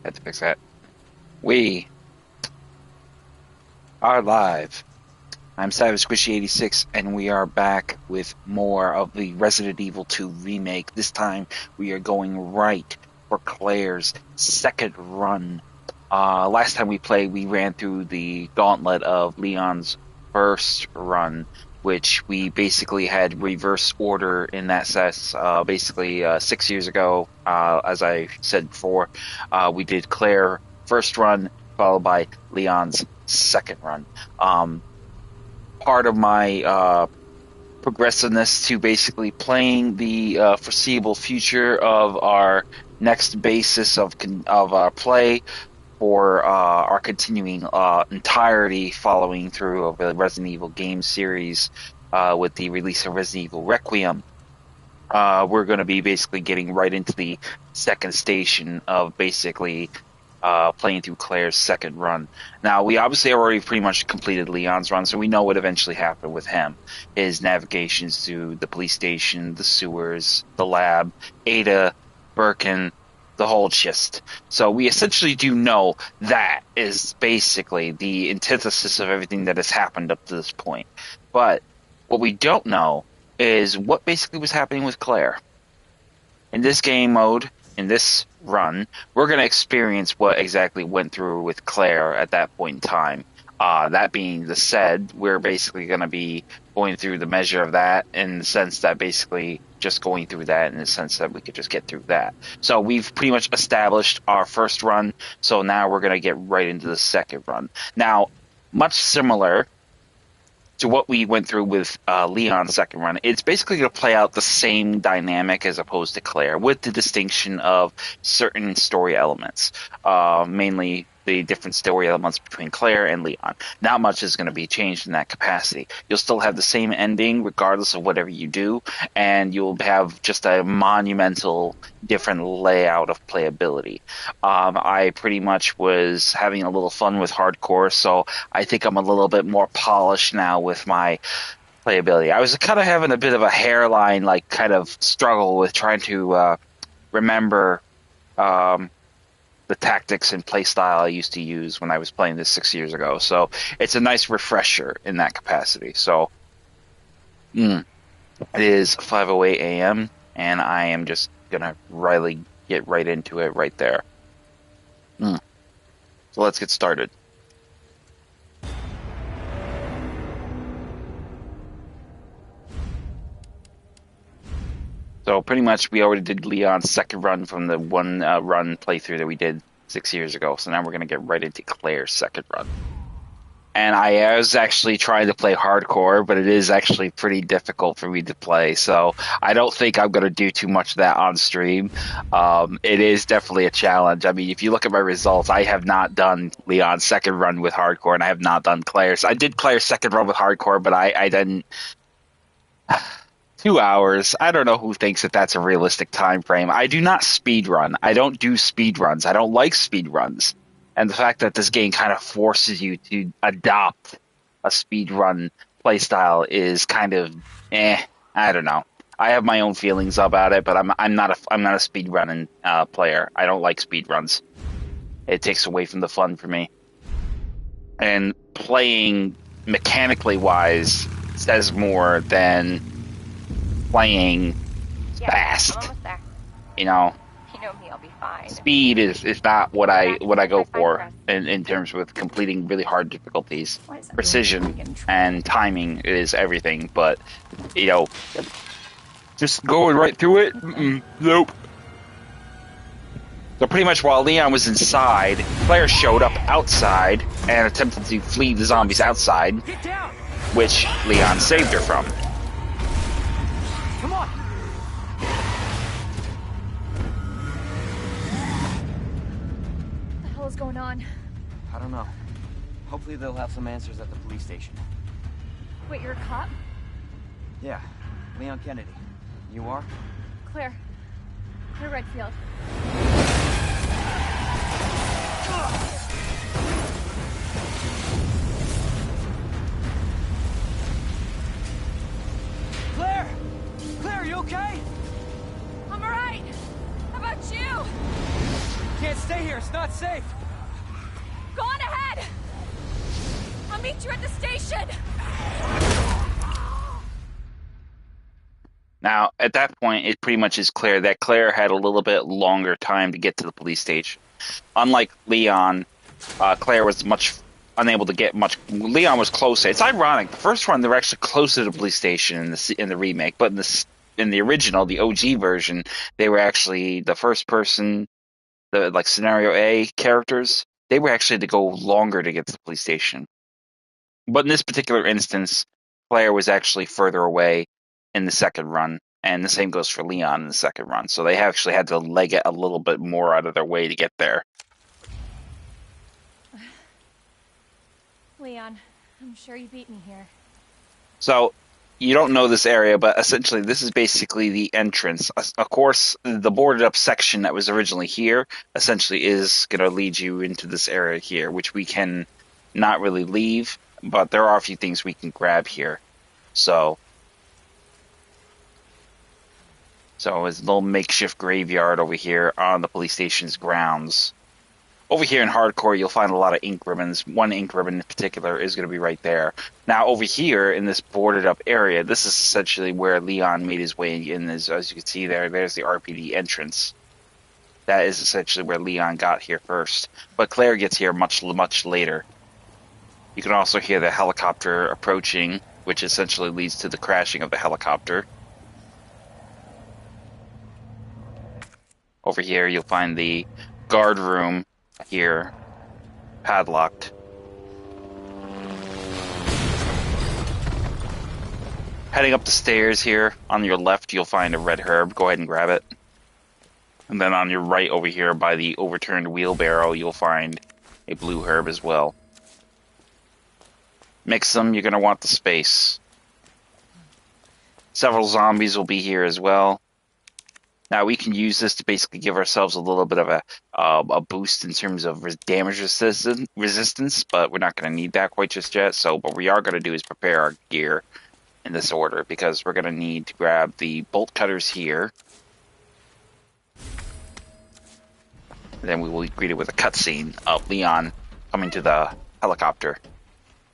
Had to fix that. We are live. I'm Savage Squishy86, and we are back with more of the Resident Evil 2 remake. This time, we are going right for Claire's second run. Last time we played, we ran through the gauntlet of Leon's first run, which we basically had reverse order in that sense. Basically, 6 years ago, as I said before, we did Claire first run, followed by Leon's second run. Part of my progressiveness to basically playing the foreseeable future of our next basis of our play for our continuing entirety following through of the Resident Evil game series with the release of Resident Evil Requiem. We're going to be basically getting right into the second station of basically playing through Claire's second run. Now, we obviously already pretty much completed Leon's run, so we know what eventually happened with him. His navigations through the police station, the sewers, the lab, Ada, Birkin, the whole gist. So we essentially do know that is basically the antithesis of everything that has happened up to this point. But what we don't know is what basically was happening with Claire. In this game mode, in this run, we're going to experience what exactly went through with Claire at that point in time. That being the said, we're basically going to be going through the measure of that in the sense that basically just going through that in the sense that we could just get through that. So we've pretty much established our first run, so now we're going to get right into the second run. Now, much similar to what we went through with Leon's second run, it's basically going to play out the same dynamic as opposed to Claire, with the distinction of certain story elements, mainly the different story elements between Claire and Leon. Not much is going to be changed in that capacity. You'll still have the same ending regardless of whatever you do, and you'll have just a monumental different layout of playability. I pretty much was having a little fun with hardcore, so I think I'm a little bit more polished now with my playability. I was kind of having a bit of a hairline, like, kind of struggle with trying to remember the tactics and playstyle I used to use when I was playing this 6 years ago. So it's a nice refresher in that capacity. So it is 5:08 a.m. and I am just gonna really get right into it right there. So let's get started. So pretty much we already did Leon's second run from the one run playthrough that we did 6 years ago. So now we're going to get right into Claire's second run. And I was actually trying to play hardcore, but it is actually pretty difficult for me to play. So I don't think I'm going to do too much of that on stream. It is definitely a challenge. I mean, if you look at my results, I have not done Leon's second run with hardcore, and I have not done Claire's. I did Claire's second run with hardcore, but I didn't... 2 hours. I don't know who thinks that that's a realistic time frame. I do not speed run. I don't do speed runs. I don't like speed runs. And the fact that this game kind of forces you to adopt a speed run playstyle is kind of I don't know. I have my own feelings about it, but I'm not a speed running player. I don't like speed runs. It takes away from the fun for me. And playing mechanically wise says more than playing fast. You know me, I'll be fine. Speed is not what I go for in terms with completing really hard difficulties. Precision and timing is everything, but just going right through it, nope. So pretty much while Leon was inside, Claire showed up outside and attempted to flee the zombies outside, which Leon saved her from. Come on! What the hell is going on? I don't know. Hopefully they'll have some answers at the police station. Wait, you're a cop? Yeah, Leon Kennedy. You are? Claire. Claire Redfield. Claire! Claire, you okay? I'm alright! How about you? Can't can't stay here. It's not safe. Go on ahead! I'll meet you at the station! Now, at that point, it pretty much is clear that Claire had a little bit longer time to get to the police station. Unlike Leon, Claire was unable to get much. Leon was closer. It's ironic. The first run, they were actually closer to the police station in the remake, but in the original, the OG version, they were actually the first person, the like scenario A characters. They were actually to go longer to get to the police station. But in this particular instance, Claire was actually further away in the second run, and the same goes for Leon in the second run. So they actually had to leg it a little bit more out of their way to get there. Leon, I'm sure you beat me here. So you don't know this area, but essentially this is basically the entrance. Of course, the boarded up section that was originally here essentially is going to lead you into this area here, which we can not really leave, but there are a few things we can grab here. So it's a little makeshift graveyard over here on the police station's grounds. Over here in Hardcore, you'll find a lot of ink ribbons. One ink ribbon in particular is going to be right there. Now, over here in this boarded up area, this is essentially where Leon made his way in. As you can see there's the RPD entrance. That is essentially where Leon got here first. But Claire gets here much, much later. You can also hear the helicopter approaching, which essentially leads to the crashing of the helicopter. Over here, you'll find the guard room here, padlocked. Heading up the stairs here, on your left, you'll find a red herb. Go ahead and grab it. And then on your right over here, by the overturned wheelbarrow, you'll find a blue herb as well. Mix them, you're going to want the space. Several zombies will be here as well. Now we can use this to basically give ourselves a little bit of a boost in terms of damage resistance, but we're not going to need that quite just yet. So what we are going to do is prepare our gear in this order, because we're going to need to grab the bolt cutters here. And then we will be greeted with a cutscene of Leon coming to the helicopter.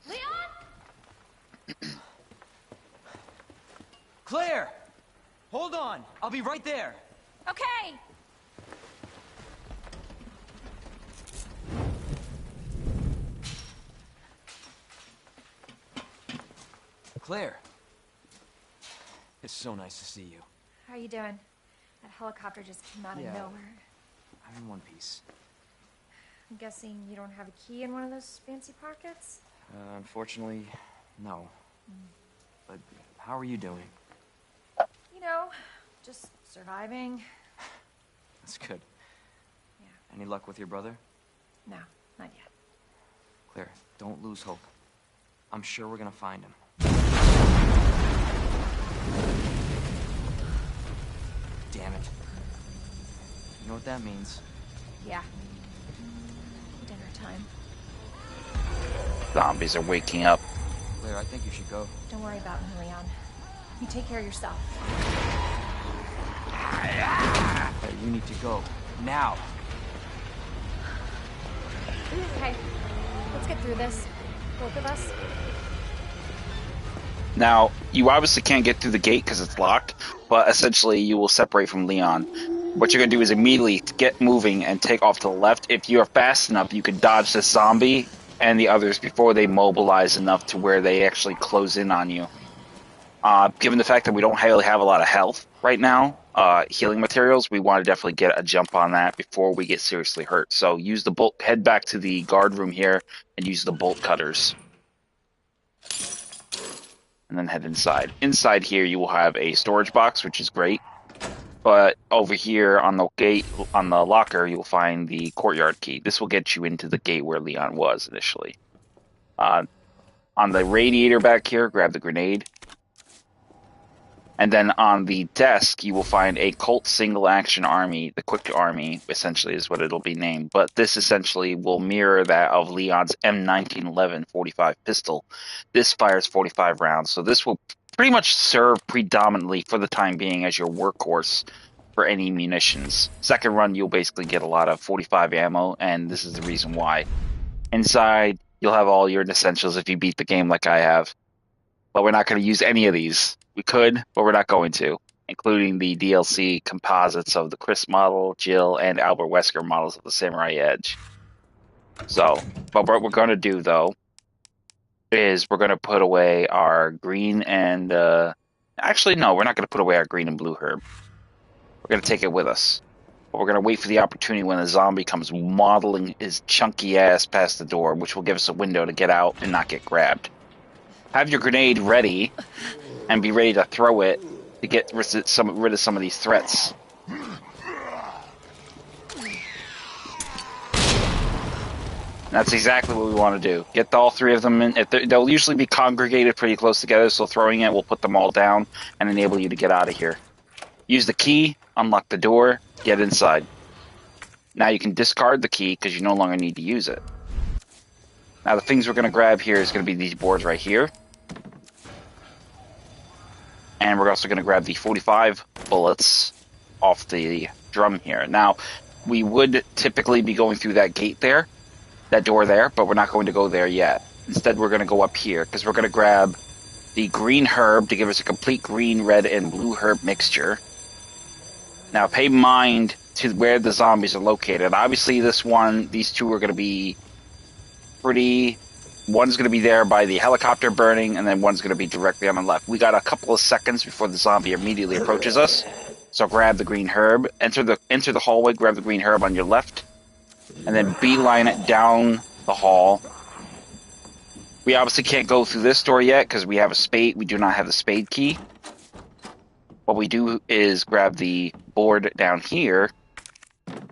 Leon? Claire! Hold on! I'll be right there! Okay! Claire! It's so nice to see you. How are you doing? That helicopter just came out of nowhere. I'm in one piece. I'm guessing you don't have a key in one of those fancy pockets? Unfortunately, no. But how are you doing? You know, just surviving. That's good. Yeah. Any luck with your brother? No, not yet. Claire, don't lose hope. I'm sure we're gonna find him. Damn it. You know what that means? Yeah. Dinner time. Zombies are waking up. Claire, I think you should go. Don't worry about me, Leon. You take care of yourself. Claire, you need to go. Now! Okay, let's get through this. Both of us. Now, you obviously can't get through the gate because it's locked, but essentially you will separate from Leon. What you're going to do is immediately get moving and take off to the left. If you are fast enough, you can dodge the zombie and the others before they mobilize enough to where they actually close in on you. Given the fact that we don't really have a lot of health right now, healing materials, we want to definitely get a jump on that before we get seriously hurt. So use the bolt, head back to the guard room here and use the bolt cutters. And then head inside. Inside here you will have a storage box, which is great. But over here on the gate, on the locker, you'll find the courtyard key. This will get you into the gate where Leon was initially. On the radiator back here, grab the grenade. And then on the desk, you will find a Colt Single Action Army. The Quick Army, essentially, is what it'll be named. But this essentially will mirror that of Leon's M1911 45 pistol. This fires 45 rounds, so this will pretty much serve predominantly for the time being as your workhorse for any munitions. Second run, you'll basically get a lot of 45 ammo, and this is the reason why. Inside, you'll have all your essentials if you beat the game like I have. But we're not going to use any of these. We could, but we're not going to, including the DLC composites of the Chris model, Jill, and Albert Wesker models of the Samurai Edge. So, but what we're going to do, though, is we're going to put away our green and... actually, no, we're not going to put away our green and blue herb. We're going to take it with us. But we're going to wait for the opportunity when a zombie comes waddling his chunky ass past the door, which will give us a window to get out and not get grabbed. Have your grenade ready and be ready to throw it to get rid of some of these threats. That's exactly what we want to do. Get all three of them in. They'll usually be congregated pretty close together, so throwing it will put them all down and enable you to get out of here. Use the key, unlock the door, get inside. Now you can discard the key because you no longer need to use it. Now the things we're going to grab here is going to be these boards right here. And we're also going to grab the 45 bullets off the drum here. Now, we would typically be going through that gate there, that door there, but we're not going to go there yet. Instead, we're going to go up here, because we're going to grab the green herb to give us a complete green, red, and blue herb mixture. Now, pay mind to where the zombies are located. Obviously, these two are going to be pretty... One's going to be there by the helicopter burning, and then one's going to be directly on the left. We got a couple of seconds before the zombie immediately approaches us. So grab the green herb, enter the hallway, grab the green herb on your left, and then beeline it down the hall. We obviously can't go through this door yet because we have a spade. We do not have the spade key. What we do is grab the board down here, and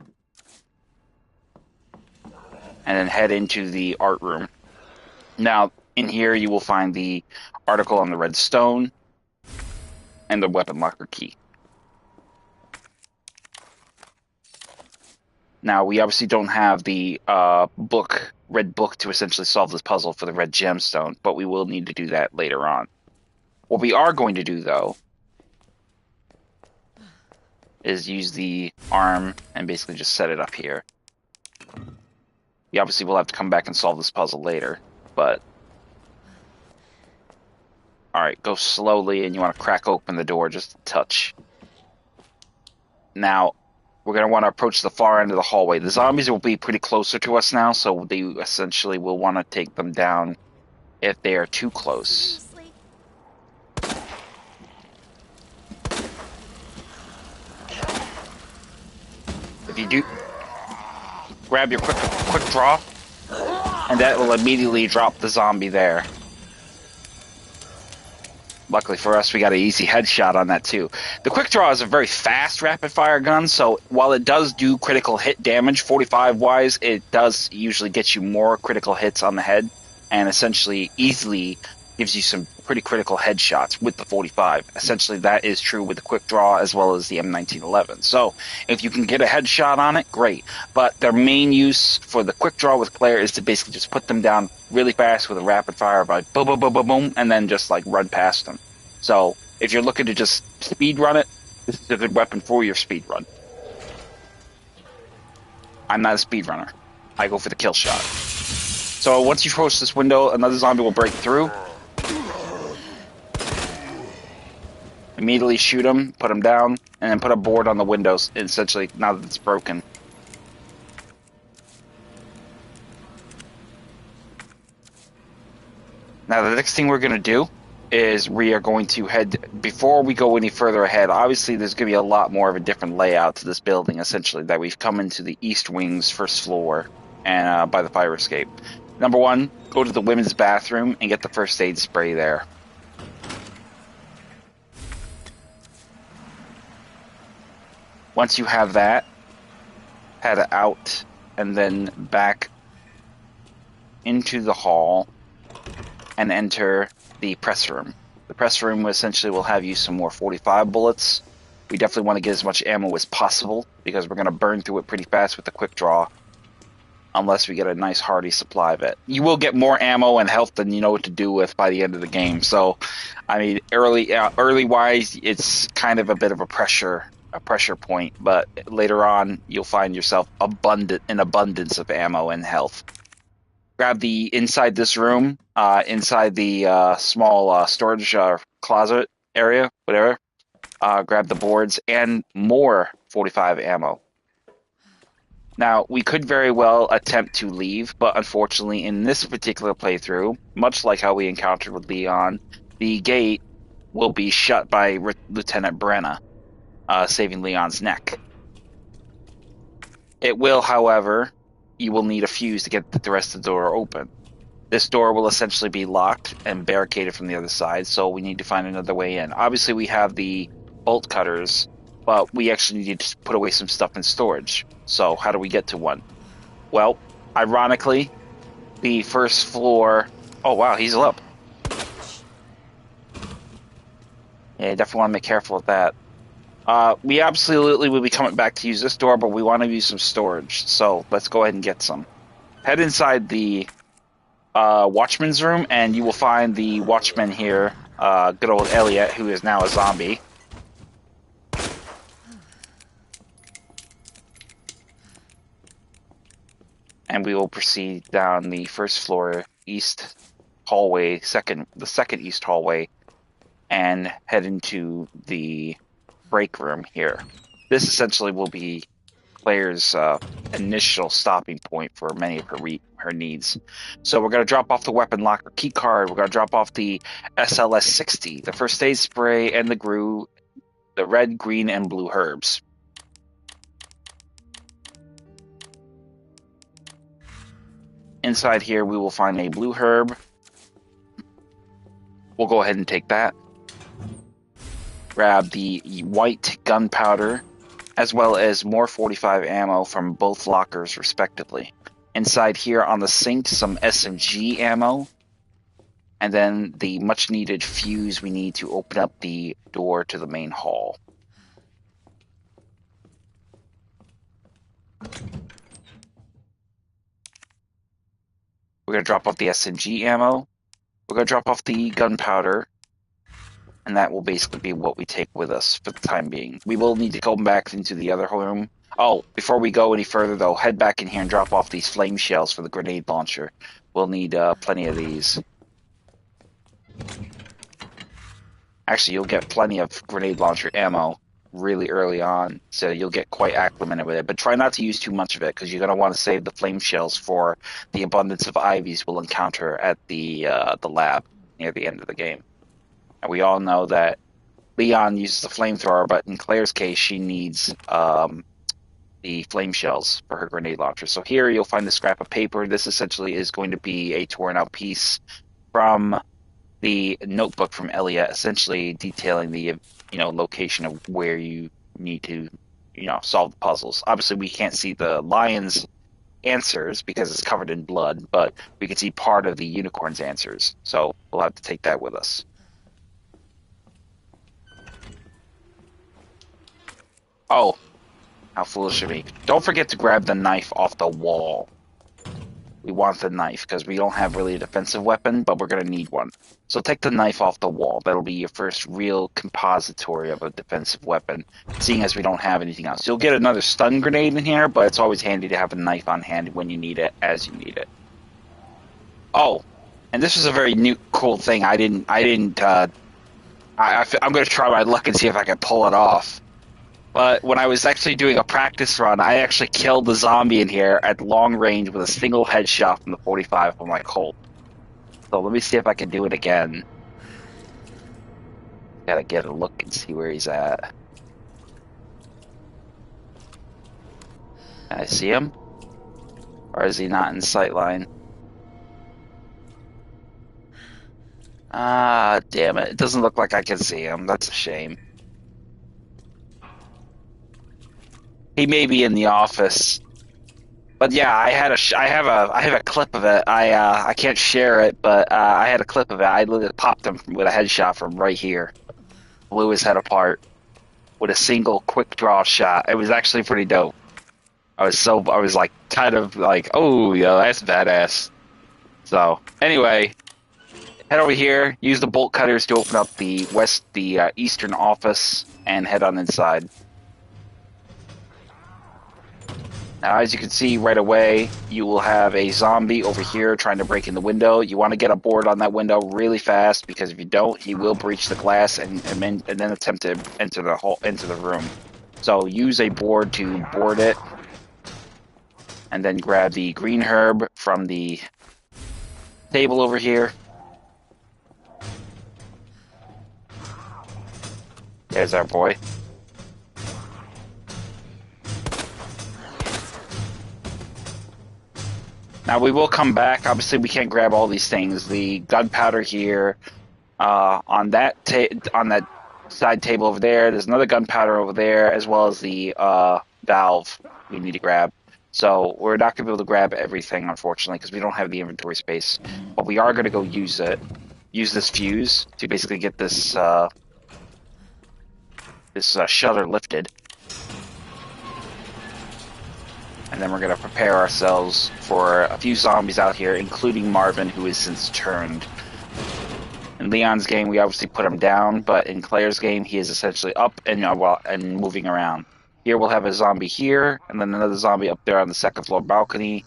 then head into the art room. Now, in here you will find the article on the red stone and the weapon locker key. Now, we obviously don't have the red book to essentially solve this puzzle for the red gemstone, but we will need to do that later on. What we are going to do, though, is use the arm and basically just set it up here. We obviously will have to come back and solve this puzzle later, but... Alright, go slowly, and you want to crack open the door just a touch. Now, we're going to want to approach the far end of the hallway. The zombies will be pretty closer to us now, so they essentially will want to take them down if they are too close. If you do, grab your quick draw, and that will immediately drop the zombie there. Luckily for us, we got an easy headshot on that too. The quick draw is a very fast rapid fire gun, so while it does do critical hit damage, 45 wise, it does usually get you more critical hits on the head, and essentially easily gives you some pretty critical headshots with the 45. Essentially, that is true with the quick draw as well as the M1911. So, if you can get a headshot on it, great. But their main use for the quick draw with Claire is to basically just put them down really fast with a rapid fire by boom, boom, boom, boom, boom, and then just like run past them. So, if you're looking to just speed run it, this is a good weapon for your speed run. I'm not a speed runner. I go for the kill shot. So, once you approach this window, another zombie will break through. Immediately shoot him, put him down, and then put a board on the windows, essentially, now that it's broken. Now, the next thing we're going to do is we are going to head, before we go any further ahead, obviously there's going to be a lot more of a different layout to this building, essentially, that we've come into the East Wing's first floor and by the fire escape. Number one, go to the women's bathroom and get the first aid spray there. Once you have that, head out and then back into the hall and enter the press room. The press room essentially will have you some more 45 bullets. We definitely want to get as much ammo as possible because we're going to burn through it pretty fast with the quick draw unless we get a nice hearty supply of it. You will get more ammo and health than you know what to do with by the end of the game. So, I mean, early wise, it's kind of a bit of a pressure a pressure point, but later on you'll find yourself an abundance of ammo and health. Grab the inside this room, inside the small storage closet area, whatever. Grab the boards and more 45 ammo. Now, we could very well attempt to leave, but unfortunately in this particular playthrough, much like how we encountered with Leon, the gate will be shut by Lieutenant Brenna, saving Leon's neck. It will, however, you will need a fuse to get the rest of the door open. This door will essentially be locked and barricaded from the other side, so we need to find another way in. Obviously, we have the bolt cutters, but we actually need to put away some stuff in storage. So how do we get to one? Well, ironically, the first floor... Oh, wow, he's up. Yeah, definitely want to be careful with that. We absolutely will be coming back to use this door, but we want to use some storage. So let's go ahead and get some. Head inside the watchman's room, and you will find the watchman here, good old Elliot, who is now a zombie. And we will proceed down the first floor east hallway, the second east hallway, and head into the break room here. This essentially will be Claire's initial stopping point for many of her needs. So we're going to drop off the weapon locker key card. We're going to drop off the SLS-60, the first aid spray, and the red, green, and blue herbs. Inside here, we will find a blue herb. We'll go ahead and take that. Grab the white gunpowder, as well as more 45 ammo from both lockers, respectively. Inside here on the sink, some SMG ammo, and then the much-needed fuse we need to open up the door to the main hall. We're going to drop off the SMG ammo. We're going to drop off the gunpowder, and that will basically be what we take with us for the time being. We will need to go back into the other room. Oh, before we go any further, though, head back in here and drop off these flame shells for the grenade launcher. We'll need plenty of these. Actually, you'll get plenty of grenade launcher ammo really early on, so you'll get quite acclimated with it. But try not to use too much of it, because you're going to want to save the flame shells for the abundance of IVs we'll encounter at the lab near the end of the game. And we all know that Leon uses the flamethrower, but in Claire's case, she needs the flame shells for her grenade launcher. So here you'll find the scrap of paper. This essentially is going to be a torn out piece from the notebook from Elliot, essentially detailing the location of where you need to solve the puzzles. Obviously, we can't see the lion's answers because it's covered in blood, but we can see part of the unicorn's answers. So we'll have to take that with us. Oh, how foolish of me. Don't forget to grab the knife off the wall. We want the knife because we don't have really a defensive weapon, but we're going to need one. So take the knife off the wall. That'll be your first real compository of a defensive weapon, seeing as we don't have anything else. You'll get another stun grenade in here, but it's always handy to have a knife on hand when you need it, as you need it. Oh, and this is a very new, cool thing. I'm going to try my luck and see if I can pull it off. But when I was actually doing a practice run, I actually killed the zombie in here at long range with a single headshot from the 45 from my Colt. So let me see if I can do it again. Gotta get a look and see where he's at. Can I see him? Or is he not in sight line? Ah, damn it. It doesn't look like I can see him. That's a shame. He may be in the office, but yeah, I have a clip of it. I can't share it, but I had a clip of it. I literally popped him with a headshot from right here, blew his head apart with a single quick draw shot. It was actually pretty dope. I was like kind of like, oh yeah, that's badass. So anyway, head over here, use the bolt cutters to open up the eastern office, and head on inside. Now, as you can see right away, you will have a zombie over here trying to break in the window. You want to get a board on that window really fast, because if you don't, he will breach the glass and then attempt to enter the room. So use a board to board it, and then grab the green herb from the table over here. There's our boy. Now we will come back. Obviously, we can't grab all these things. The gunpowder here, on that side table over there. There's another gunpowder over there, as well as the valve we need to grab. So we're not going to be able to grab everything, unfortunately, because we don't have the inventory space. But we are going to go use it. Use this fuse to basically get this shutter lifted. And then we're going to prepare ourselves for a few zombies out here, including Marvin, who is since turned. In Leon's game, we obviously put him down, but in Claire's game, he is essentially up and moving around. Here we'll have a zombie here, and then another zombie up there on the second floor balcony,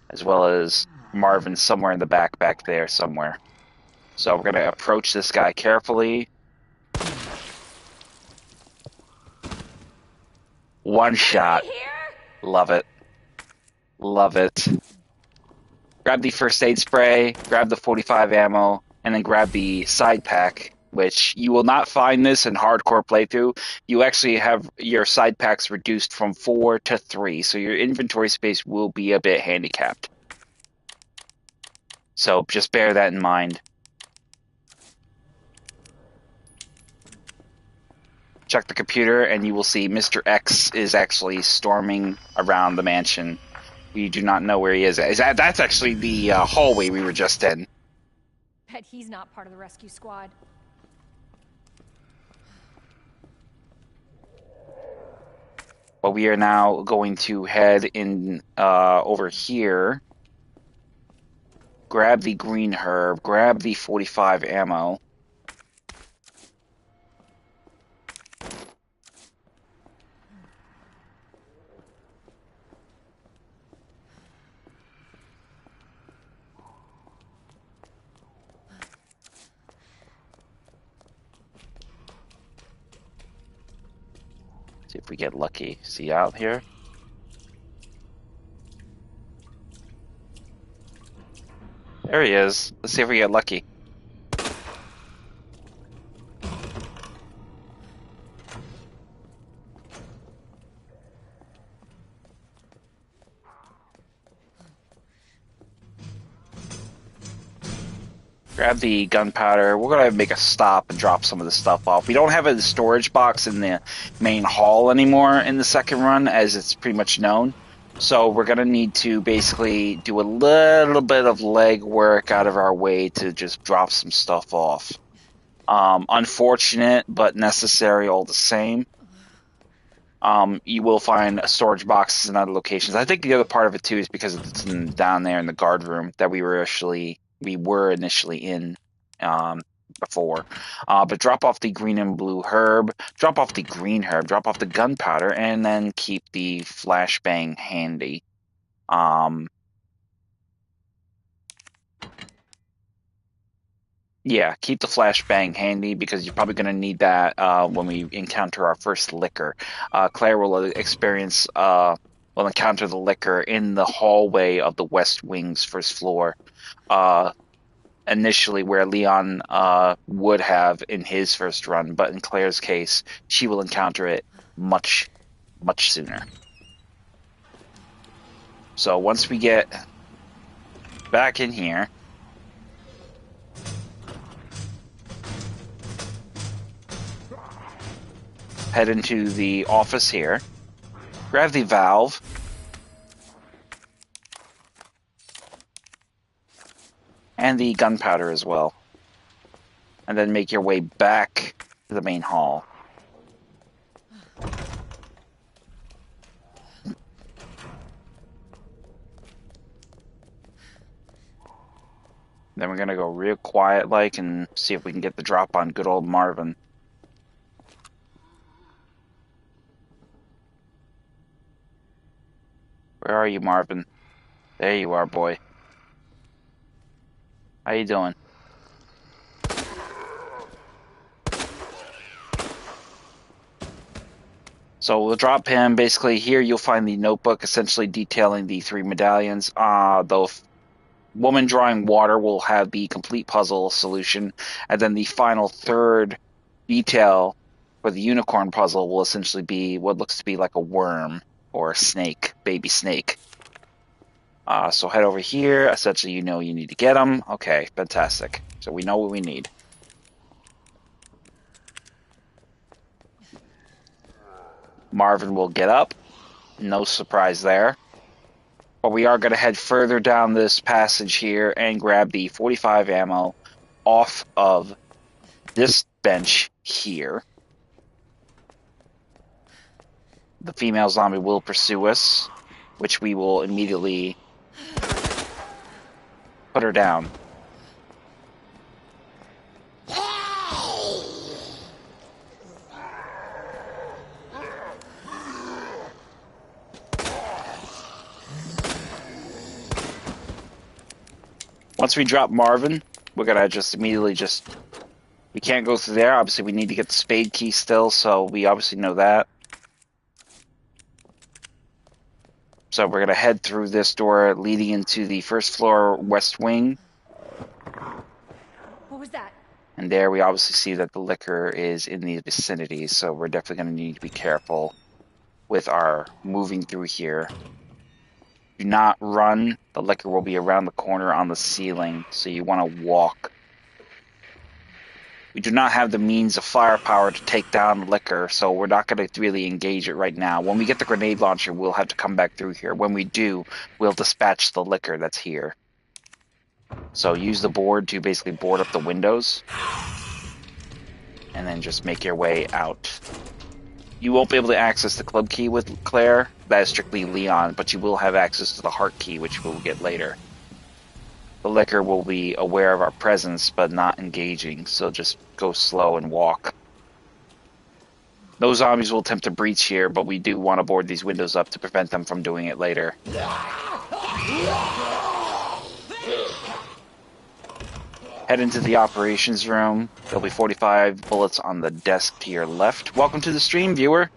as well as Marvin somewhere in the back there somewhere. So we're going to approach this guy carefully. One shot. Love it. Love it. Grab the first aid spray, grab the 45 ammo, and then grab the side pack, which you will not find this in hardcore playthrough. You actually have your side packs reduced from 4 to 3, so your inventory space will be a bit handicapped. So just bear that in mind. Check the computer, and you will see Mr. X is actually storming around the mansion. We do not know where he is. That's actually the hallway we were just in. Bet he's not part of the rescue squad. But we are now going to head in over here. Grab the green herb. Grab the 45 ammo. See if we get lucky. See out here? There he is. Let's see if we get lucky. Grab the gunpowder. We're going to make a stop and drop some of the stuff off. We don't have a storage box in the main hall anymore in the second run, as it's pretty much known. So we're going to need to basically do a little bit of legwork out of our way to just drop some stuff off. Unfortunate, but necessary all the same. You will find storage boxes in other locations. I think the other part of it, too, is because it's down there in the guard room that we were initially in before. But drop off the green and blue herb, drop off the green herb, drop off the gunpowder, and then keep the flashbang handy. Yeah, keep the flashbang handy, because you're probably going to need that when we encounter our first liquor. Claire will encounter the liquor in the hallway of the West Wing's first floor. Initially where Leon would have in his first run, but in Claire's case, she will encounter it much, much sooner. So once we get back in here, head into the office here, grab the valve, and the gunpowder as well, and then make your way back to the main hall. Then we're gonna go real quiet like and see if we can get the drop on good old Marvin. are you, Marvin? There you are, boy. How you doing? So we'll drop him. Basically, here you'll find the notebook essentially detailing the 3 medallions. The woman drawing water will have the complete puzzle solution, and then the final third detail for the unicorn puzzle will essentially be what looks to be like a worm or a snake, baby snake. So head over here. Essentially, you know you need to get them. Okay, fantastic. So we know what we need. Marvin will get up. No surprise there. But we are going to head further down this passage here and grab the 45 ammo off of this bench here. The female zombie will pursue us, which we will immediately put her down. Once we drop Marvin, we're going to just immediately we can't go through there. Obviously, we need to get the spade key still, so we obviously know that. So we're going to head through this door leading into the first floor west wing. What was that? And there we obviously see that the liquor is in the vicinity, so we're definitely going to need to be careful with our moving through here. Do not run. The liquor will be around the corner on the ceiling, so you want to walk. We do not have the means of firepower to take down the liquor, so we're not going to really engage it right now. When we get the grenade launcher, we'll have to come back through here. When we do, we'll dispatch the liquor that's here. So use the board to basically board up the windows, and then just make your way out. You won't be able to access the club key with Claire. That is strictly Leon, but you will have access to the heart key, which we'll get later. The liquor will be aware of our presence, but not engaging, so just go slow and walk. No zombies will attempt to breach here, but we do want to board these windows up to prevent them from doing it later. Head into the operations room. There'll be 45 bullets on the desk to your left. Welcome to the stream, viewer.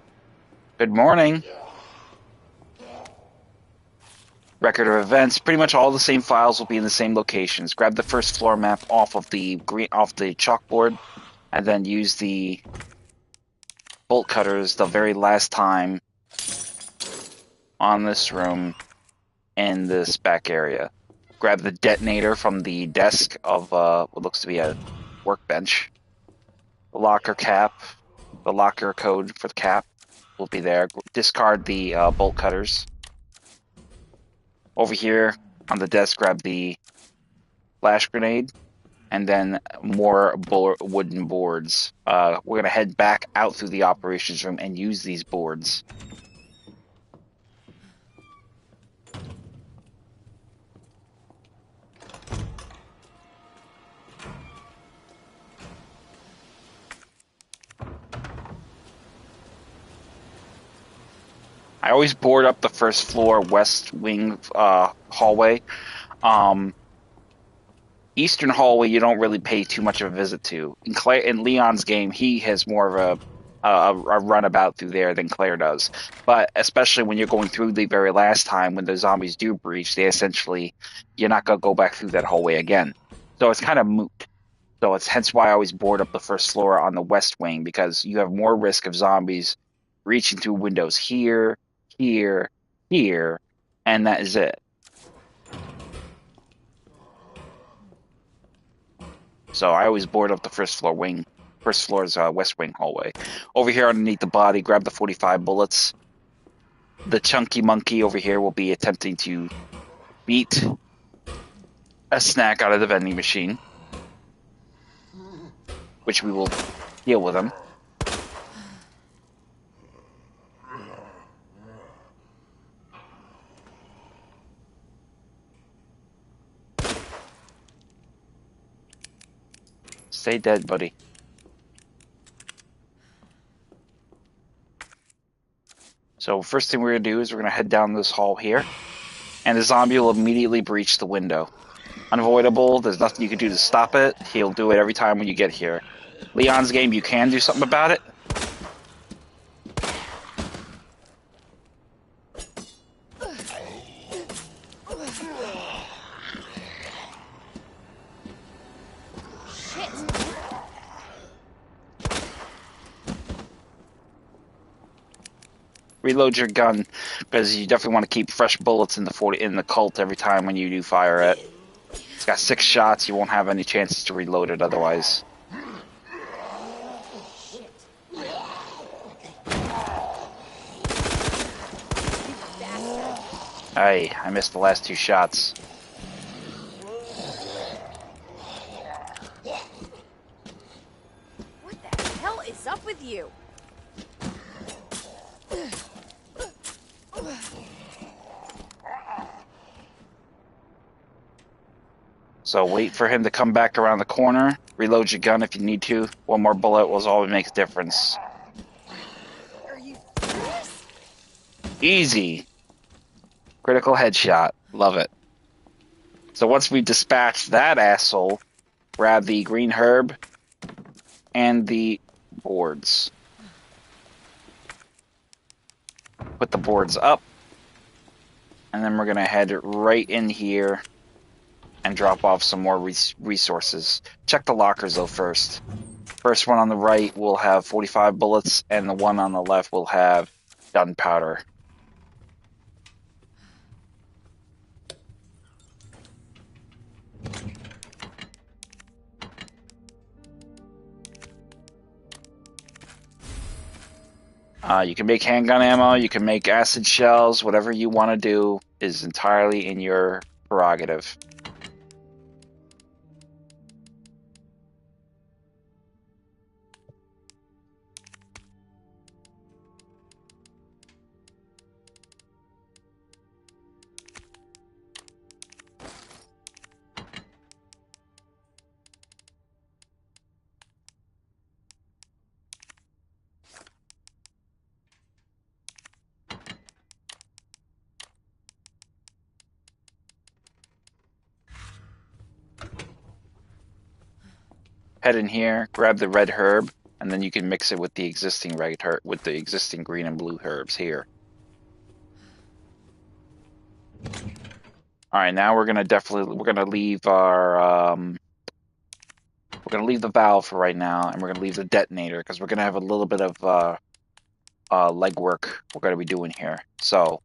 Good morning. Record of events. Pretty much all the same files will be in the same locations. Grab the first floor map off of the chalkboard, and then use the bolt cutters the very last time on this room in this back area. Grab the detonator from the desk of what looks to be a workbench. The locker cap, the locker code for the cap will be there. Discard the bolt cutters. Over here on the desk, grab the flash grenade, and then more wooden boards. We're going to head back out through the operations room and use these boards. I always board up the first floor west wing hallway. Eastern hallway you don't really pay too much of a visit to. In Leon's game, he has more of a runabout through there than Claire does. But especially when you're going through the very last time when the zombies do breach, you're not going to go back through that hallway again. So it's kind of moot. So it's hence why I always board up the first floor on the west wing, because you have more risk of zombies reaching through windows here, here, here, and that is it. So I always board up the first floor's west wing hallway. Over here underneath the body, grab the 45 bullets. The chunky monkey over here will be attempting to beat a snack out of the vending machine, which we will deal with him. Stay dead, buddy. So first thing we're going to do is we're going to head down this hall here. and the zombie will immediately breach the window. Unavoidable, there's nothing you can do to stop it. He'll do it every time when you get here. Leon's game, you can do something about it. Reload your gun, because you definitely want to keep fresh bullets in the Colt every time when you do fire it. It's got 6 shots. You won't have any chances to reload it otherwise. Hey, I missed the last 2 shots. What the hell is up with you? So wait for him to come back around the corner. Reload your gun if you need to. 1 more bullet will always make a difference. Are you serious? Easy. Critical headshot. Love it. So once we've dispatched that asshole, grab the green herb and the boards. Put the boards up. And then we're going to head right in here and drop off some more resources. Check the lockers though first. First one on the right will have 45 bullets, and the one on the left will have gunpowder. You can make handgun ammo, you can make acid shells, whatever you want to do is entirely in your prerogative. Head in here, grab the red herb, and then you can mix it with the existing red herb, with the existing green and blue herbs here. All right, now we're gonna leave our we're gonna leave the valve for right now, and we're gonna leave the detonator because we're gonna have a little bit of legwork we're gonna be doing here. So,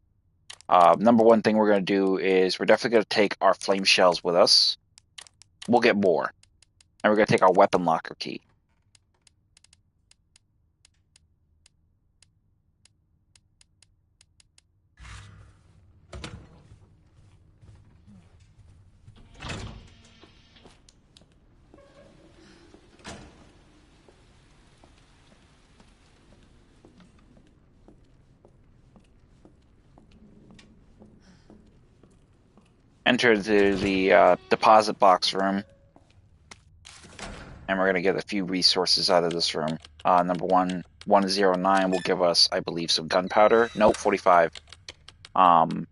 number one thing we're gonna do is we're definitely gonna take our flame shells with us. We'll get more, and we're gonna take our weapon locker key. Enter the deposit box room, and we're going to get a few resources out of this room. Number 109 will give us, I believe, some gunpowder. Nope, 45. What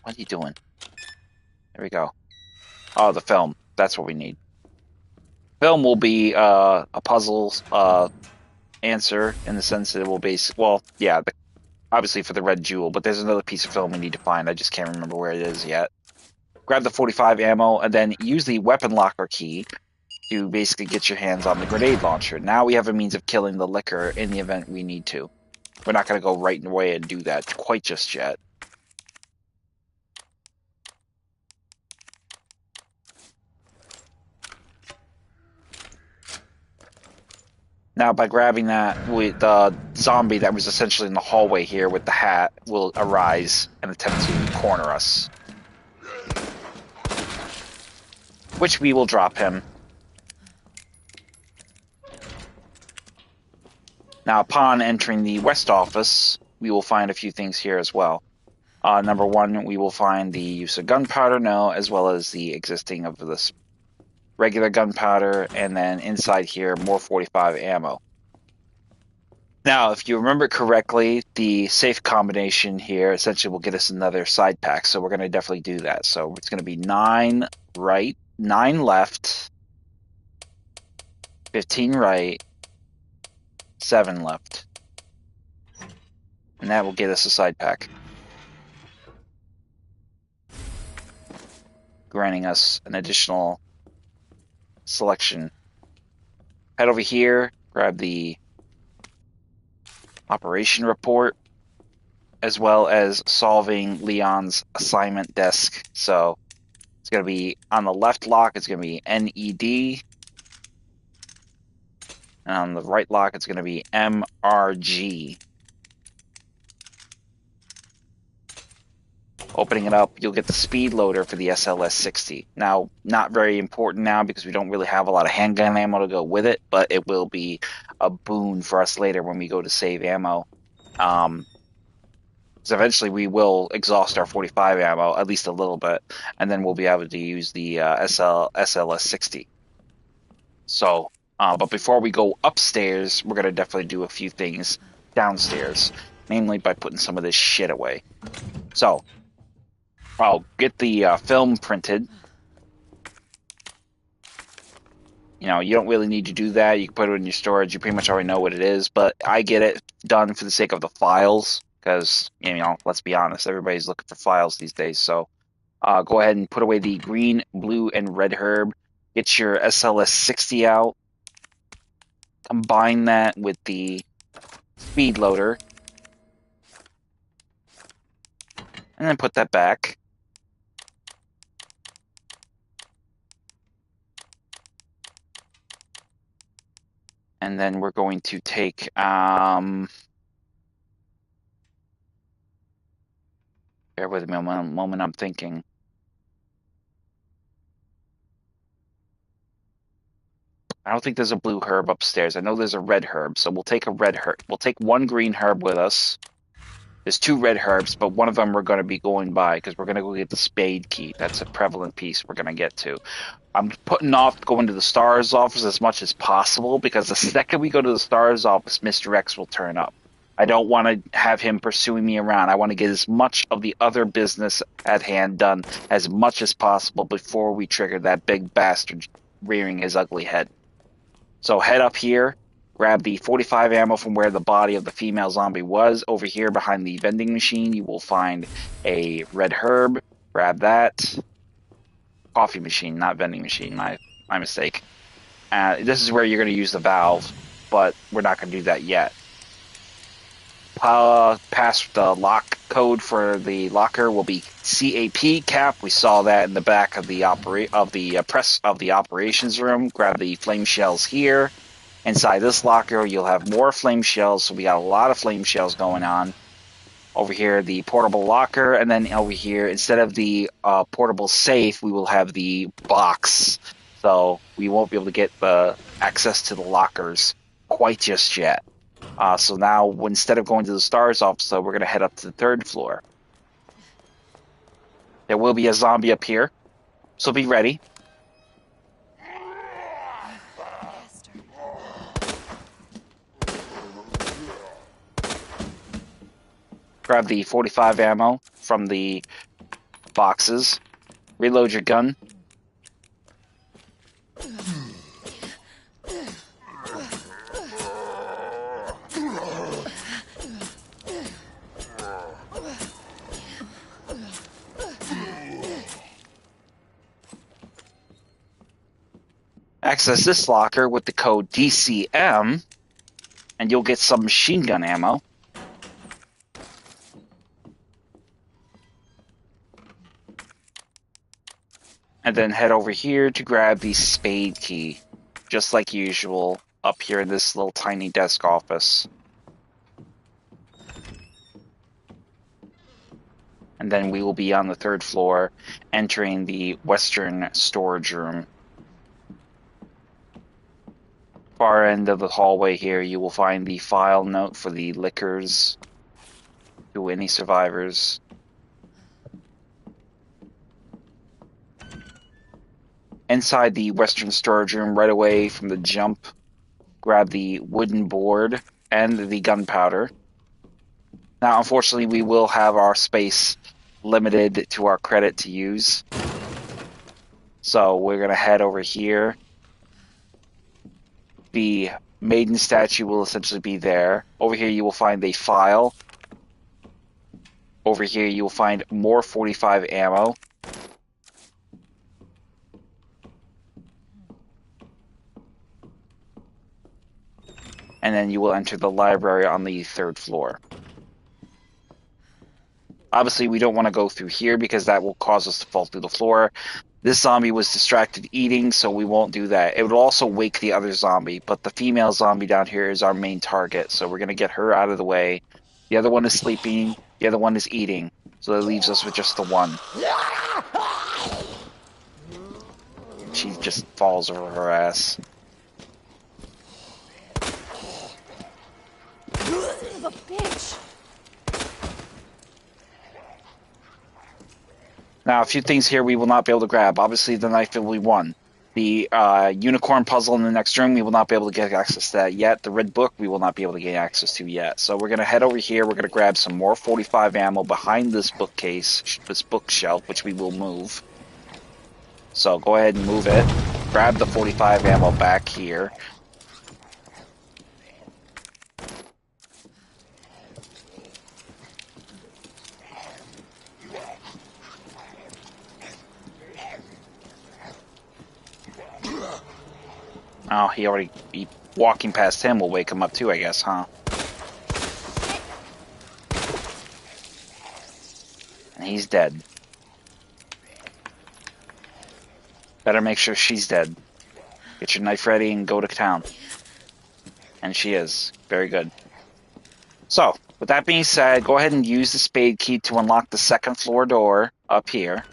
are you doing? There we go. Oh, the film. That's what we need. Film will be a puzzle answer in the sense that it will obviously for the red jewel, but there's another piece of film we need to find. I just can't remember where it is yet. Grab the 45 ammo, and then use the weapon locker key to basically get your hands on the grenade launcher. Now we have a means of killing the licker in the event we need to. We're not going to go right away and do that quite just yet. Now, by grabbing that, with the zombie that was essentially in the hallway here with the hat will arise and attempt to corner us. Which we will drop him. Now, upon entering the west office, we will find a few things here as well. Number 1, we will find the use of gunpowder, as well as the existing of this regular gunpowder, and then inside here, more 45 ammo. Now, if you remember correctly, the safe combination here essentially will get us another side pack. So we're going to definitely do that. So it's going to be 9 right, 9 left, 15 right, 7 left. And that will get us a side pack, granting us an additional selection. Head over here, grab the operation report, as well as solving Leon's assignment desk. So it's going to be on the left lock, it's going to be NED. And on the right lock, it's going to be MRG. Opening it up, you'll get the speed loader for the SLS-60. Now, not very important now because we don't really have a lot of handgun ammo to go with it, but it will be a boon for us later when we go to save ammo. So eventually we will exhaust our 45 ammo, at least a little bit, and then we'll be able to use the SLS-60. So, but before we go upstairs, we're going to definitely do a few things downstairs, namely by putting some of this shit away. So, I'll get the film printed. You know, you don't really need to do that. You can put it in your storage. You pretty much already know what it is, but I get it done for the sake of the files because, you know, let's be honest, everybody's looking for files these days. So, go ahead and put away the green, blue, and red herb. Get your SLS-60 out. Combine that with the speed loader. And then put that back. And then we're going to take, bear with me a moment, I'm thinking. I don't think there's a blue herb upstairs. I know there's a red herb, so we'll take a red herb. We'll take one green herb with us. There's 2 red herbs, but one of them we're going to be going by because we're going to go get the spade key. That's a prevalent piece we're going to get to. I'm putting off going to the STARS office as much as possible because the second we go to the STARS office, Mr. X will turn up. I don't want to have him pursuing me around. I want to get as much of the other business at hand done as much as possible before we trigger that big bastard rearing his ugly head. So head up here, grab the 45 ammo from where the body of the female zombie was. Over here behind the vending machine, you will find a red herb. Grab that. Coffee machine, not vending machine. My mistake. This is where you're going to use the valve, but we're not going to do that yet. Pass the lock code for the locker will be CAP cap. We saw that in the back of the press of the operations room. Grab the flame shells here. Inside this locker, you'll have more flame shells. So we got a lot of flame shells going on. Over here, the portable locker, and then over here, instead of the portable safe, we will have the box. So we won't be able to get the access to the lockers quite just yet. So now, instead of going to the STARS office, we're going to head up to the 3rd floor. There will be a zombie up here, so be ready. Grab the 45 ammo from the boxes. Reload your gun. Access this locker with the code DCM, and you'll get some machine gun ammo. And then head over here to grab the spade key, just like usual, up here in this little tiny desk office. And then we will be on the 3rd floor, entering the western storage room. Far end of the hallway here, you will find the file note for the liquors to any survivors. Inside the western storage room, right away from the jump, grab the wooden board and the gunpowder. Now, unfortunately, we will have our space limited to our credit to use. So we're going to head over here. The maiden statue will essentially be there. Over here, you will find a file. Over here, you will find more 45 ammo. And then you will enter the library on the 3rd floor. Obviously, we don't want to go through here because that will cause us to fall through the floor. This zombie was distracted eating, so we won't do that. It would also wake the other zombie, but the female zombie down here is our main target, so we're going to get her out of the way. The other one is sleeping, the other one is eating, so that leaves us with just the one. She just falls over her ass. Son of a bitch. Now, a few things here we will not be able to grab. Obviously, the knife will be one. The unicorn puzzle in the next room, we will not be able to get access to that yet. The red book, we will not be able to get access to yet. So we're going to head over here. We're going to grab some more 45 ammo behind this bookcase, this bookshelf, which we will move. So go ahead and move it. Grab the 45 ammo back here. Oh, he walking past him will wake him up too, I guess, huh? And he's dead. Better make sure she's dead. Get your knife ready and go to town. And she is. Very good. So, with that being said, go ahead and use the spade key to unlock the 2nd floor door up here.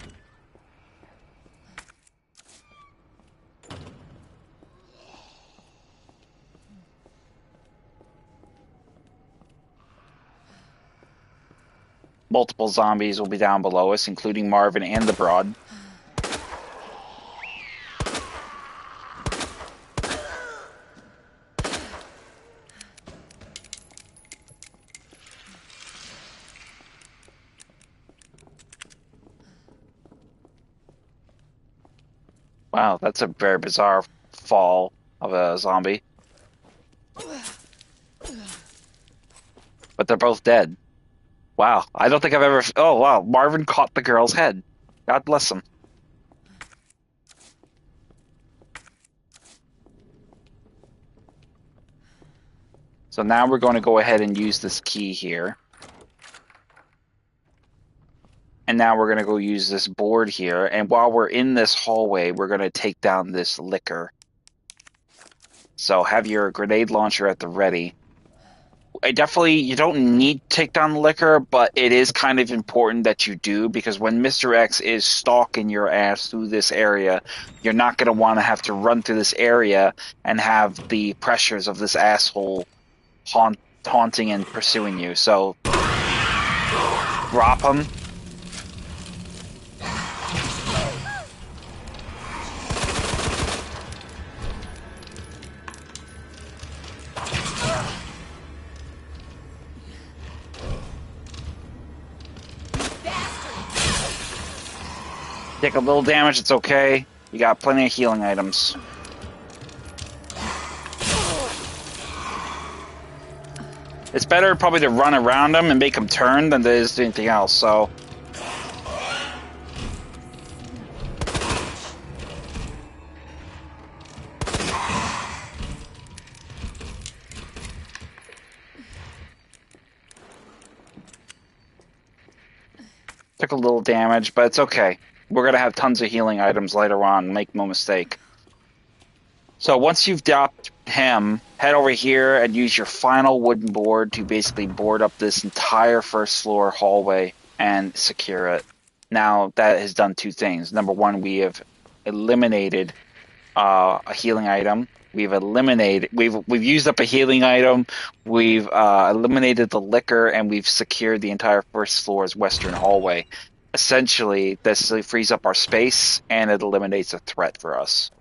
Multiple zombies will be down below us, including Marvin and the Broad. Wow, that's a very bizarre fall of a zombie. But they're both dead. Wow, I don't think I've ever... Oh, wow, Marvin caught the girl's head. God bless him. So now we're going to go ahead and use this key here. And now we're going to go use this board here. And while we're in this hallway, we're going to take down this liquor. So have your grenade launcher at the ready. You don't need to take down the liquor, but it is kind of important that you do, because when Mr. X is stalking your ass through this area, you're not going to want to have to run through this area and have the pressures of this asshole haunting and pursuing you. So, drop him. Take a little damage, it's okay. You got plenty of healing items. It's better probably to run around him and make him turn than it is to anything else, so... Took a little damage, but it's okay. We're going to have tons of healing items later on, make no mistake. So once you've dropped him, head over here and use your final wooden board to basically board up this entire 1st floor hallway and secure it. Now, that has done 2 things. Number 1, we have eliminated a healing item. We've used up a healing item. We've eliminated the liquor, and we've secured the entire 1st floor's western hallway. Essentially, this frees up our space, and it eliminates a threat for us.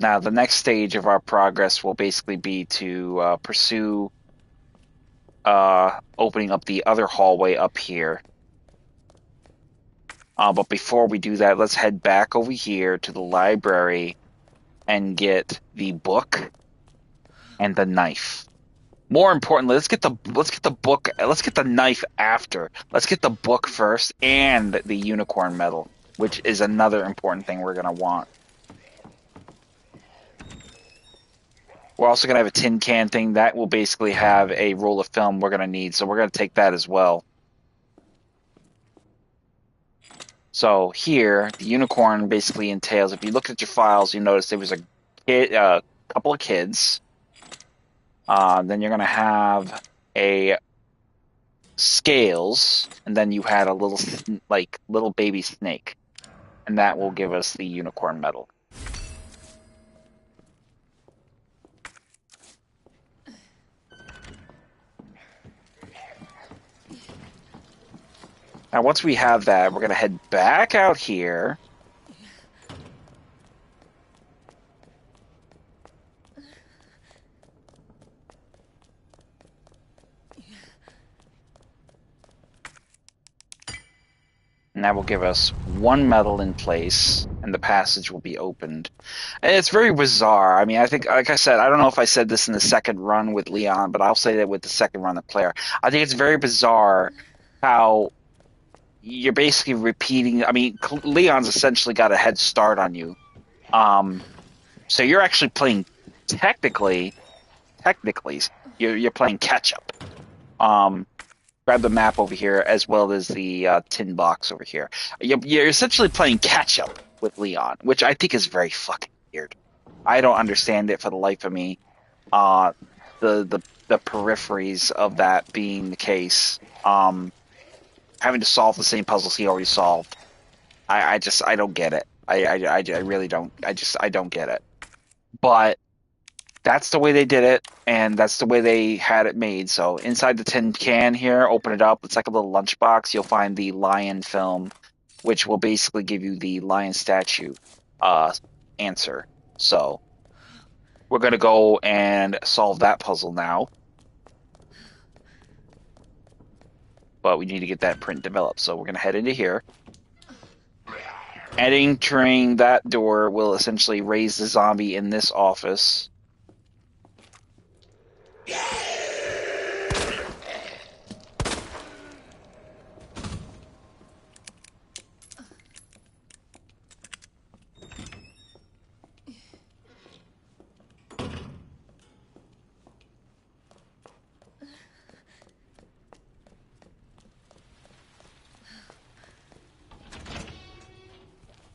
Now, the next stage of our progress will basically be to pursue opening up the other hallway up here. But before we do that, let's head back over here to the library and get the book and the knife. More importantly, let's get the book. Let's get the knife after. Let's get the book first and the unicorn medal, which is another important thing we're gonna want. We're also gonna have a tin can thing that will basically have a roll of film we're gonna need, so we're gonna take that as well. So here, the unicorn basically entails. If you look at your files, you notice there was a kid, couple of kids. Then you're gonna have a scales, and then you had a little little baby snake, and that will give us the unicorn medal. Now, once we have that, we're gonna head back out here. And that will give us one medal in place, and the passage will be opened. And it's very bizarre. I mean, I think, like I said, I don't know if I said this in the second run with Leon, but I'll say that with the second run of Claire. I think it's very bizarre how you're basically repeating. I mean, Leon's essentially got a head start on you. So you're actually playing technically, you're playing catch up. Grab the map over here as well as the tin box over here. You're essentially playing catch up with Leon, which I think is very fucking weird. I don't understand it for the life of me. The peripheries of that being the case. Having to solve the same puzzles he already solved. I don't get it. I really don't. I don't get it. But that's the way they did it, and that's the way they had it made. So inside the tin can here, open it up. It's like a little lunchbox. You'll find the lion film, which will basically give you the lion statue answer. So we're going to go and solve that puzzle now. But we need to get that print developed. So we're going to head into here. Entering that door will essentially raise the zombie in this office.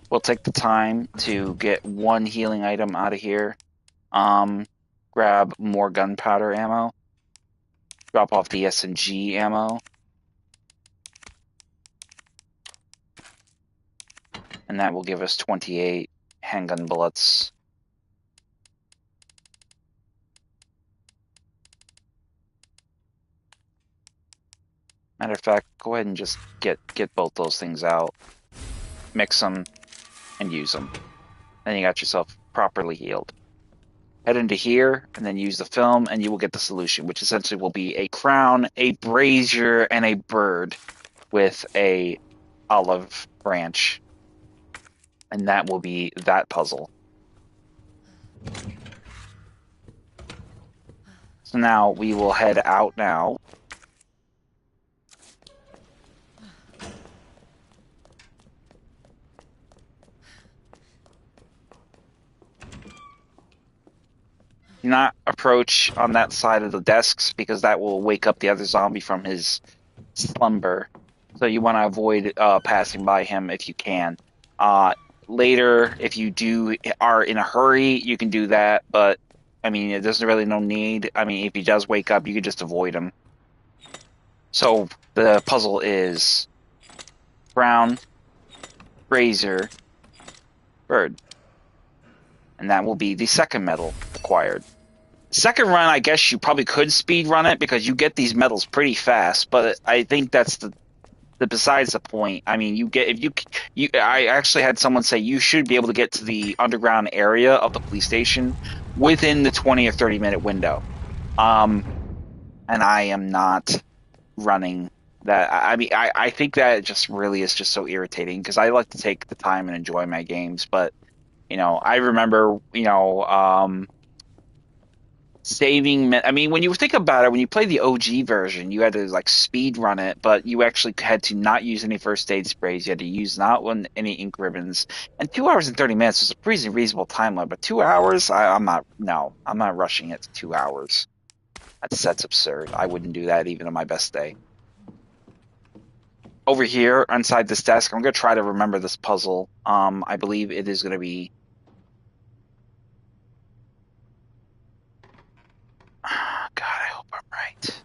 We'll take the time to get one healing item out of here. Grab more gunpowder ammo. Drop off the SMG ammo. And that will give us 28 handgun bullets. Matter of fact, go ahead and just get both those things out. Mix them and use them. Then you got yourself properly healed. Head into here and then use the film and you will get the solution, which essentially will be a crown, a brazier, and a bird with a olive branch. And that will be that puzzle. So now we will head out now. Do not approach on that side of the desks because that will wake up the other zombie from his slumber. So you want to avoid passing by him if you can. Later, if you are in a hurry, you can do that, but I mean, there's really no need. I mean, if he does wake up, you can just avoid him. So the puzzle is brown, brazier, bird. And that will be the second medal acquired. Second run, I guess you probably could speed run it because you get these medals pretty fast, but I think that's besides the point. I mean, you get if you. I actually had someone say you should be able to get to the underground area of the police station within the 20 or 30 minute window. Um, and I am not running that. I mean, I think that it just really is just so irritating because I like to take the time and enjoy my games, but I remember, I mean, when you think about it, when you play the OG version, you had to like speed run it, but you actually had to not use any first aid sprays. You had to use not one any ink ribbons. And 2 hours and 30 minutes was a pretty reasonable time limit. But 2 hours, I'm not. No, I'm not rushing it to 2 hours. That's absurd. I wouldn't do that even on my best day. Over here, inside this desk, I'm gonna try to remember this puzzle. I believe it is gonna be. God, I hope I'm right.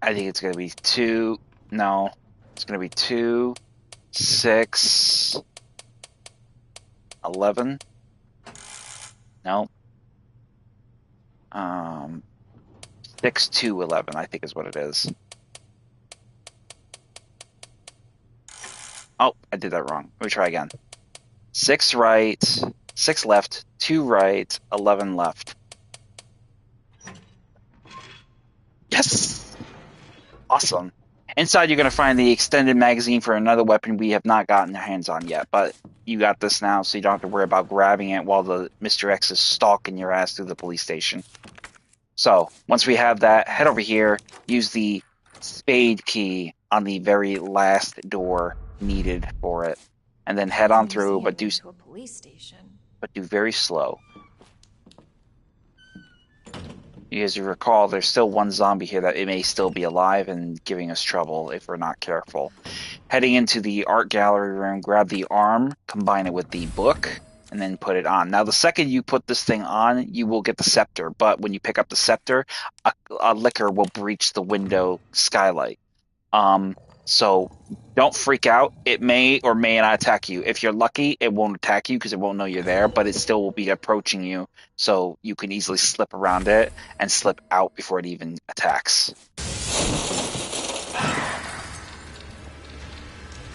I think it's going to be 2. No, it's going to be 2, 6, 11. No. 6 to 11, I think is what it is. Oh, I did that wrong. Let me try again. 6 right, 6 left, 2 right, 11 left. Yes! Awesome. Inside, you're going to find the extended magazine for another weapon we have not gotten our hands on yet, but you got this now, so you don't have to worry about grabbing it while the Mr. X is stalking your ass through the police station. So, once we have that, head over here, use the spade key on the very last door needed for it, and then head on through, but do to a police station. Very slow. As you recall, there's still one zombie here that it may still be alive and giving us trouble if we're not careful. Heading into the art gallery room, grab the arm, combine it with the book, and then put it on. Now, the second you put this thing on, you will get the scepter, but when you pick up the scepter, a licker will breach the window skylight. So don't freak out. It may or may not attack you. If you're lucky, it won't attack you because it won't know you're there, but it still will be approaching you, so you can easily slip around it and slip out before it even attacks.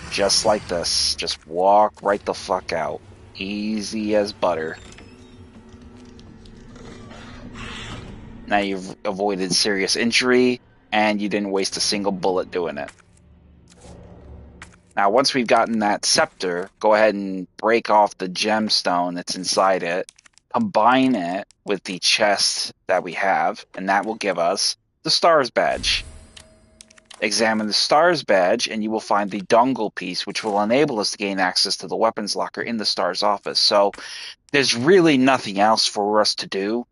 Just like this. Just walk right the fuck out. Easy as butter. Now you've avoided serious injury, and you didn't waste a single bullet doing it. Now, once we've gotten that scepter, go ahead and break off the gemstone that's inside it, combine it with the chest that we have, and that will give us the STARS badge. Examine the STARS badge, and you will find the dongle piece, which will enable us to gain access to the weapons locker in the STARS office. So, there's really nothing else for us to do.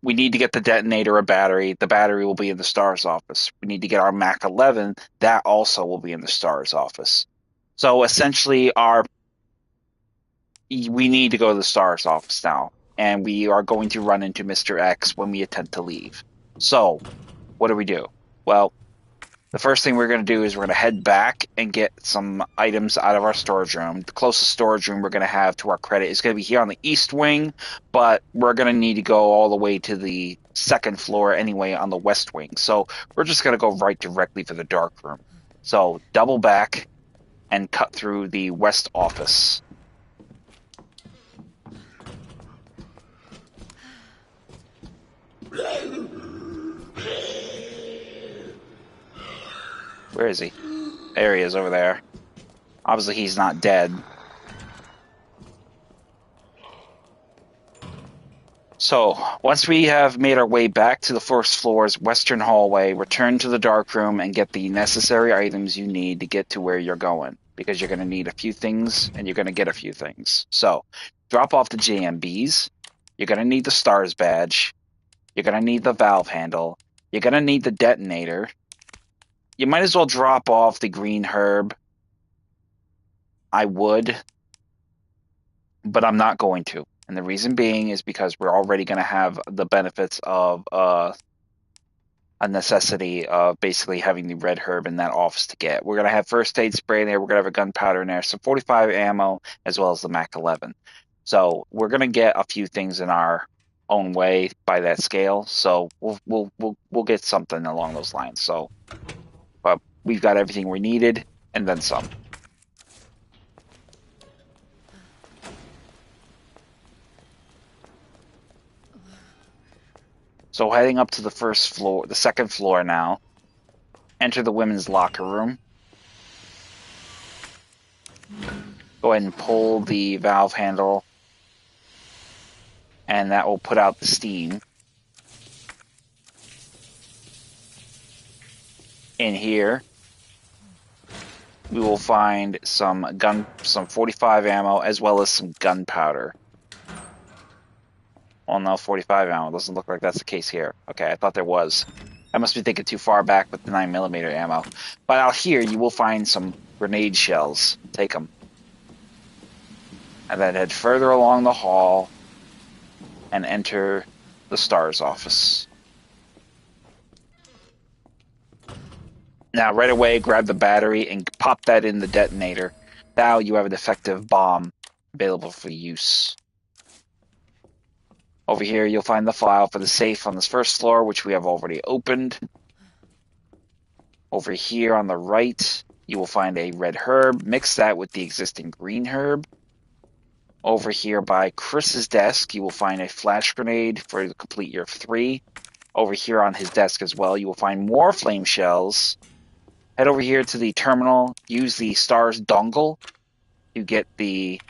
We need to get the detonator a battery. The battery will be in the STARS office. We need to get our Mac 11. That also will be in the STARS office. So essentially, we need to go to the STARS office now, and we are going to run into Mr. X when we attempt to leave. So, what do we do? Well, the first thing we're going to do is we're going to head back and get some items out of our storage room. The closest storage room we're going to have to our credit is going to be here on the east wing, but we're going to need to go all the way to the second floor anyway on the west wing. So we're just going to go right directly for the dark room. So double back and cut through the west office. Where is he? There he is over there. Obviously, he's not dead. So, once we have made our way back to the first floor's western hallway, return to the dark room and get the necessary items you need to get to where you're going. Because you're going to need a few things, and you're going to get a few things. So, drop off the JMBs. You're going to need the STARS badge. You're going to need the valve handle. You're going to need the detonator. You might as well drop off the green herb. I would, but I'm not going to. And the reason being is because we're already going to have the benefits of a necessity of basically having the red herb in that office to get. We're going to have first aid spray in there. We're going to have a gunpowder in there, some 45 ammo, as well as the Mac 11. So we're going to get a few things in our own way by that scale. So we'll get something along those lines. So, but we've got everything we needed and then some. So heading up to the first floor, the second floor now. Enter the women's locker room. Go ahead and pull the valve handle, and that will put out the steam. In here, we will find some 45 ammo, as well as some gunpowder. Well, no, 45 ammo. Doesn't look like that's the case here. Okay, I thought there was. I must be thinking too far back with the 9mm ammo. But out here, you will find some grenade shells. Take them. And then head further along the hall and enter the STARS office. Now, right away, grab the battery and pop that in the detonator. Now you have an effective bomb available for use. Over here, you'll find the file for the safe on this first floor, which we have already opened. Over here on the right, you will find a red herb. Mix that with the existing green herb. Over here by Chris's desk, you will find a flash grenade for to complete your 3. Over here on his desk as well, you will find more flame shells. Head over here to the terminal. Use the STARS dongle to get the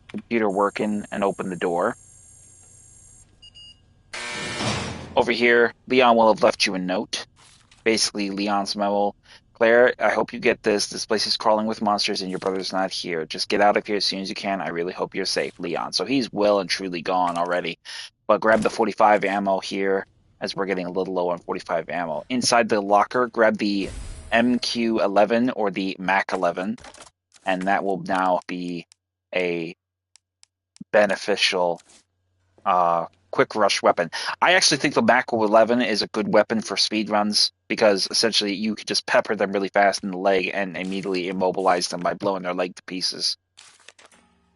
computer working and open the door. Over here, Leon will have left you a note. Basically, Leon's memo. Claire, I hope you get this. This place is crawling with monsters and your brother's not here. Just get out of here as soon as you can. I really hope you're safe, Leon. So he's well and truly gone already. But grab the 45 ammo here, as we're getting a little low on 45 ammo. Inside the locker, grab the MQ-11 or the MAC-11, and that will now be a beneficial quick rush weapon. I actually think the MAC-11 is a good weapon for speed runs because essentially you could just pepper them really fast in the leg and immediately immobilize them by blowing their leg to pieces.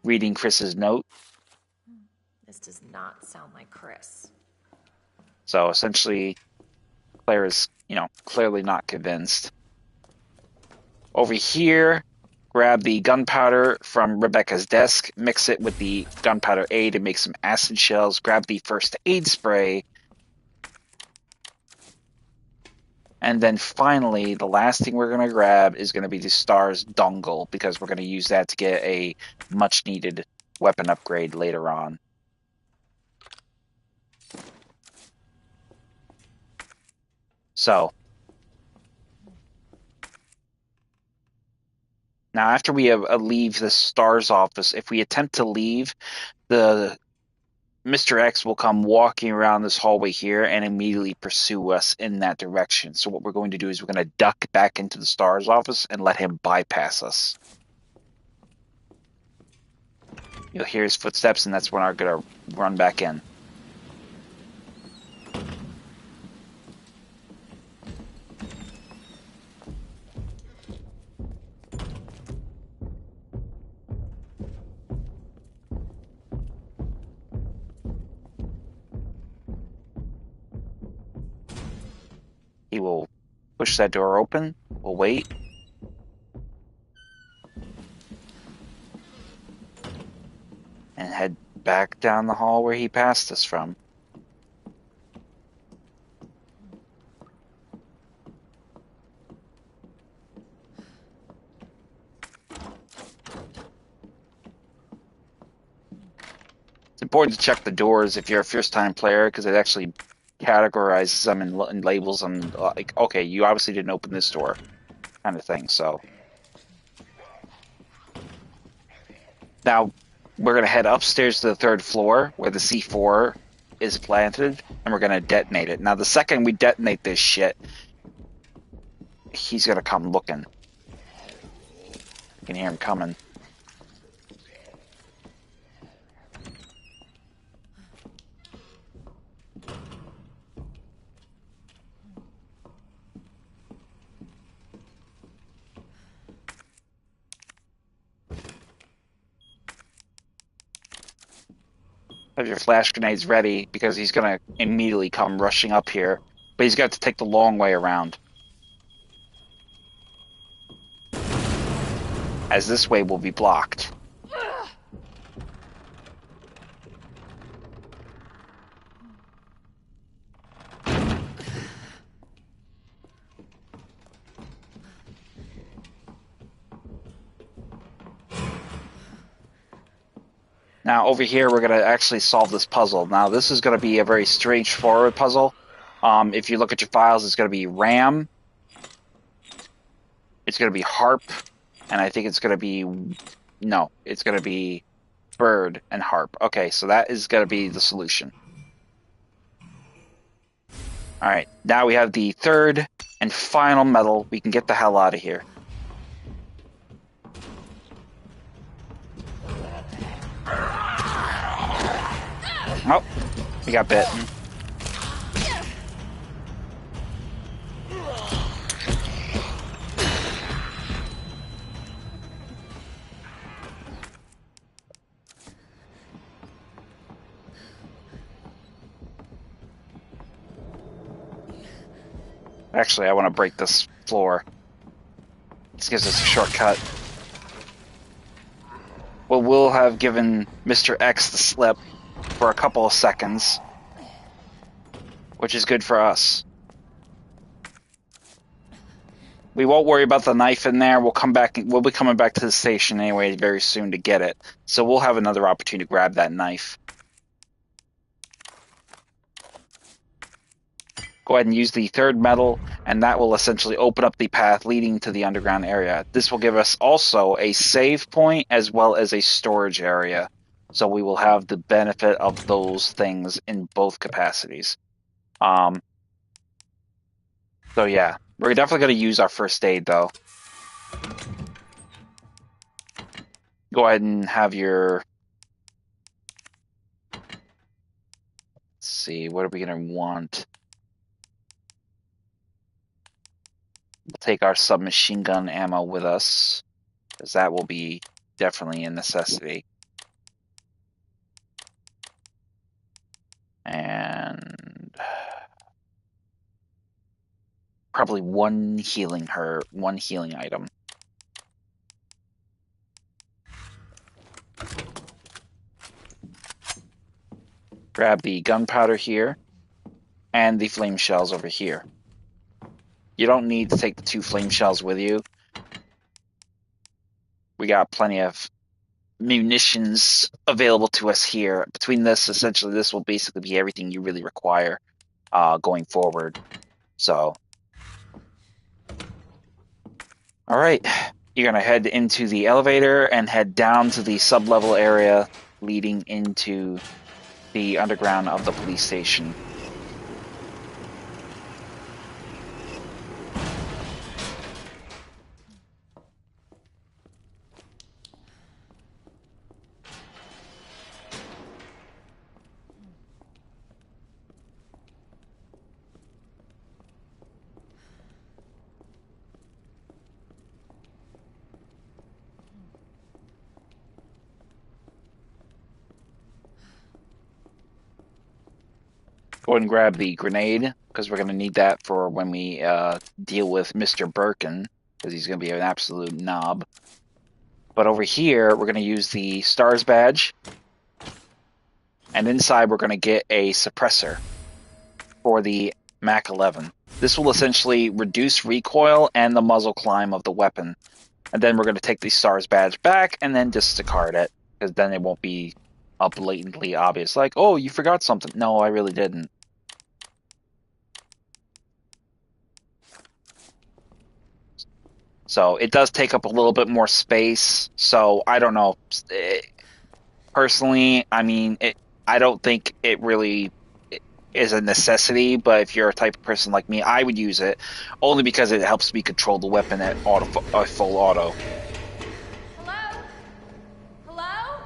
Reading Chris's note. This does not sound like Chris. So essentially, Claire is, clearly not convinced. Over here, grab the gunpowder from Rebecca's desk, mix it with the gunpowder A to make some acid shells, grab the first aid spray, and then finally, the last thing we're going to grab is going to be the STARS dongle, because we're going to use that to get a much-needed weapon upgrade later on. So, now after we leave the STARS office, if we attempt to leave, the Mr. X will come walking around this hallway here and immediately pursue us in that direction. So what we're going to do is we're going to duck back into the STARS office and let him bypass us. You'll hear his footsteps, and that's when I'm going to run back in. He will push that door open. We'll wait. And head back down the hall where he passed us from. It's important to check the doors if you're a first-time player, because it actually categorizes them and labels them like, okay, you obviously didn't open this door, kind of thing. So now we're going to head upstairs to the 3rd floor where the C4 is planted, and we're going to detonate it. Now, the second we detonate this shit, he's going to come looking. You can hear him coming. Have your flash grenades ready because he's gonna immediately come rushing up here. But he's got to take the long way around, as this way will be blocked. Now over here, we're going to actually solve this puzzle. Now this is going to be a very straightforward puzzle. If you look at your files, it's going to be RAM, it's going to be harp, and I think it's going to be, no, it's going to be bird and harp. Okay, so that is going to be the solution. All right, now we have the third and final medal. We can get the hell out of here. Oh, we got bitten. Actually, I want to break this floor. This gives us a shortcut. Well, we'll have given Mr. X the slip for a couple of seconds, which is good for us. We won't worry about the knife in there. We'll come back. We'll be coming back to the station anyway very soon to get it. So we'll have another opportunity to grab that knife. Go ahead and use the third medal, and that will essentially open up the path leading to the underground area. This will give us also a save point as well as a storage area. So we will have the benefit of those things in both capacities. So yeah, we're definitely going to use our first aid though. Go ahead and have your... Let's see, what are we going to want? We'll take our submachine gun ammo with us, because that will be definitely a necessity. And probably one healing item. Grab the gunpowder here and the flame shells over here. You don't need to take the 2 flame shells with you. We got plenty of munitions available to us here. Between this, essentially, this will basically be everything you really require going forward. So, all right, you're gonna head into the elevator and head down to the sub-level area leading into the underground of the police station. Go ahead and grab the grenade, because we're going to need that for when we deal with Mr. Birkin, because he's going to be an absolute knob. But over here, we're going to use the STARS badge, and inside we're going to get a suppressor for the MAC 11. This will essentially reduce recoil and the muzzle climb of the weapon. And then we're going to take the STARS badge back and then discard it, because then it won't be blatantly obvious, like, oh, you forgot something. No, I really didn't. So it does take up a little bit more space. So I don't know. Personally, I mean, I don't think it really is a necessity. But if you're a type of person like me, I would use it only because it helps me control the weapon at full auto. Hello? Hello?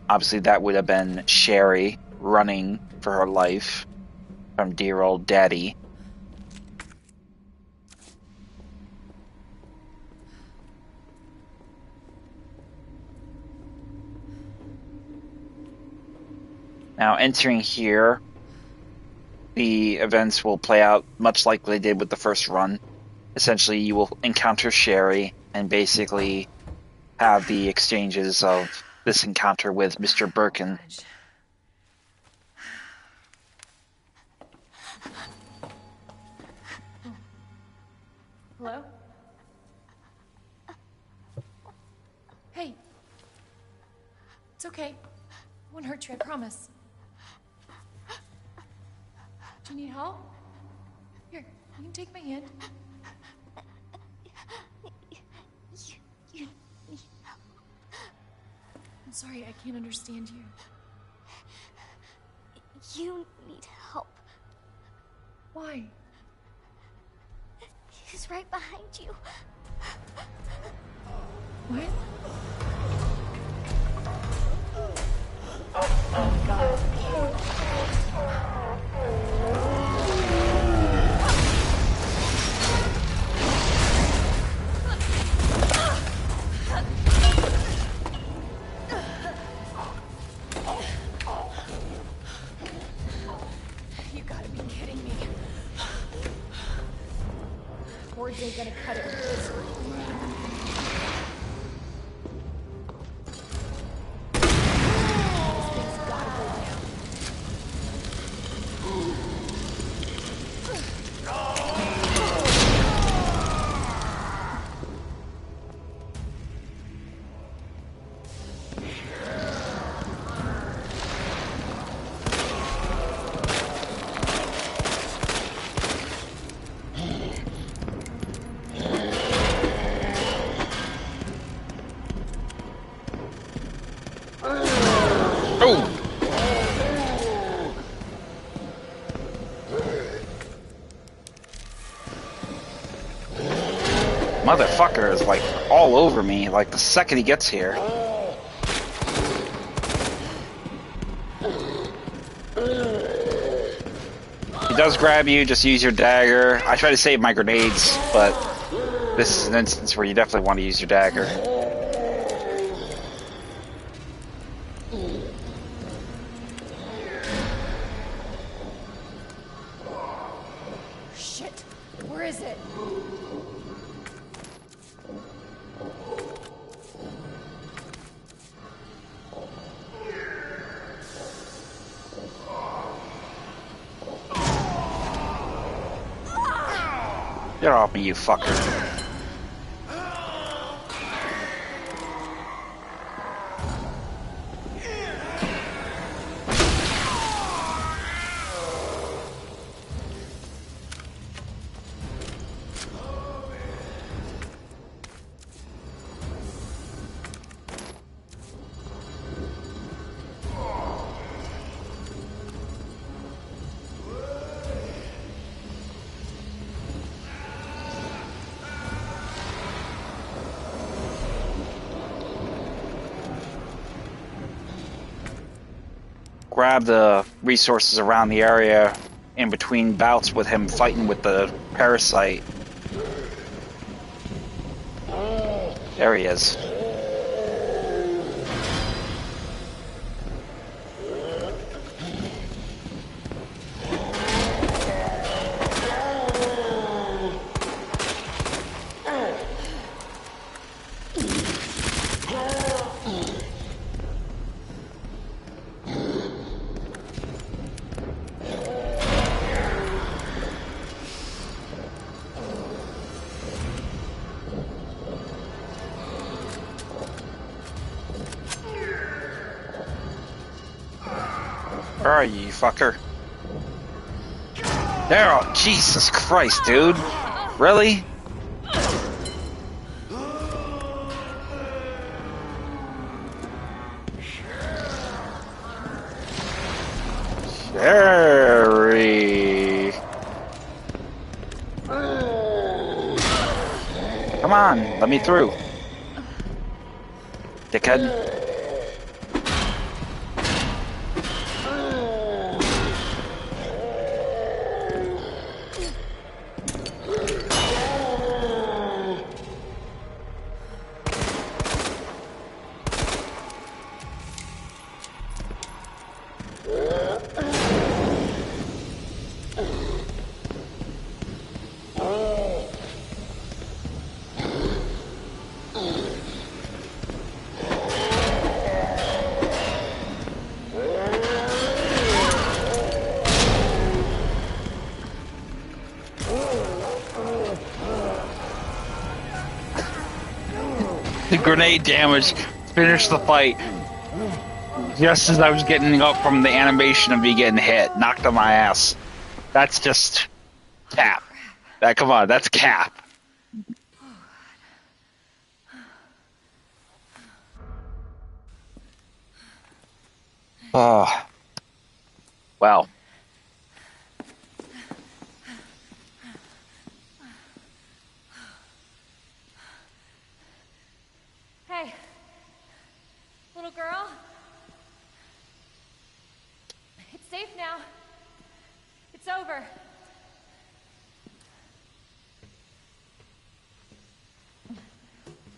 Obviously, that would have been Sherry running for her life from dear old daddy. Now, entering here, the events will play out much like they did with the first run. Essentially, you will encounter Sherry and basically have the exchanges of this encounter with Mr. Birkin. Hello? Hey. It's okay. I won't hurt you, I promise. Do you need help? Here, you can take my hand. You need help. I'm sorry, I can't understand you. You need help. Why? He's right behind you. What? Oh, God. You gotta be kidding me. Words ain't gonna cut it with this. This thing's gotta go down. Motherfucker is like all over me like the second he gets here. He does grab you, just use your dagger. I try to save my grenades, but this is an instance where you definitely want to use your dagger. Shit! Where is it? Get off me, you fucker. Grab the resources around the area in between bouts with him fighting with the parasite. There he is. Where are you, fucker? There, oh, Jesus Christ, dude. Really? Sherry. Come on, let me through. Dickhead. The grenade damage finished the fight just as I was getting up from the animation of me getting hit, knocked on my ass. That's just cap. That come on, that's cap. Oh, well. Hey, little girl. It's safe now. It's over.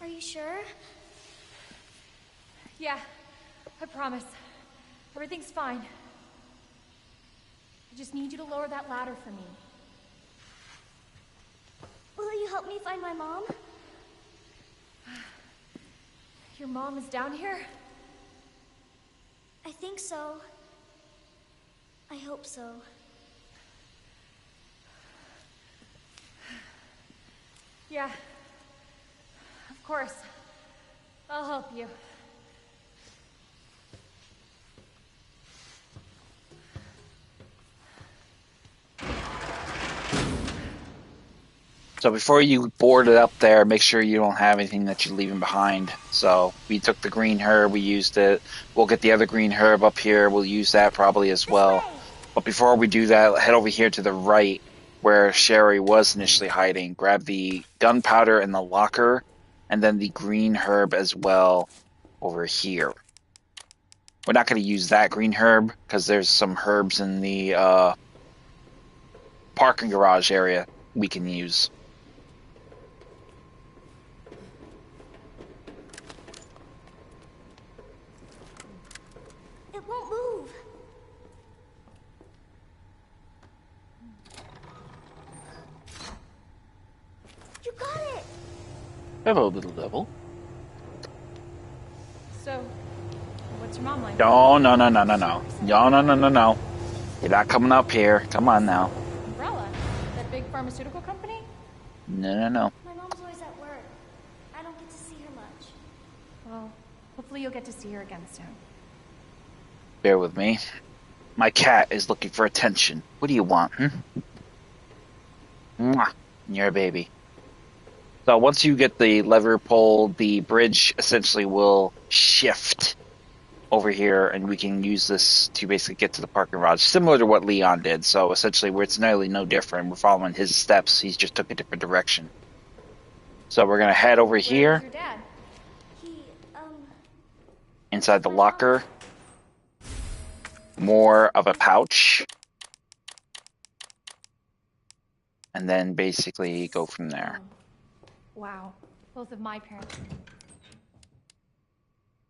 Are you sure? Yeah, I promise. Everything's fine. I just need you to lower that ladder for me. Will you help me find my mom? Your mom is down here? I think so. I hope so. Yeah. Of course. I'll help you. So before you board it up there, make sure you don't have anything that you're leaving behind. So we took the green herb, we used it. We'll get the other green herb up here. We'll use that probably as well. But before we do that, head over here to the right where Sherry was initially hiding. Grab the gunpowder in the locker and then the green herb as well over here. We're not going to use that green herb because there's some herbs in the parking garage area we can use. It won't move. You got it. Hello, little devil. So, what's your mom like? No. You're not coming up here. Come on now. Umbrella? That big pharmaceutical company? No. My mom's always at work. I don't get to see her much. Well, hopefully you'll get to see her again soon. Bear with me. My cat is looking for attention. What do you want, Mwah. You're a baby. So once you get the lever pulled, the bridge essentially will shift over here, and we can use this to basically get to the parking garage, similar to what Leon did. So essentially, it's nearly no different. We're following his steps. He's just took a different direction. So we're gonna head over here. Where's your dad? He, Inside the locker. More of a pouch. And then basically go from there. Wow. Both of my parents.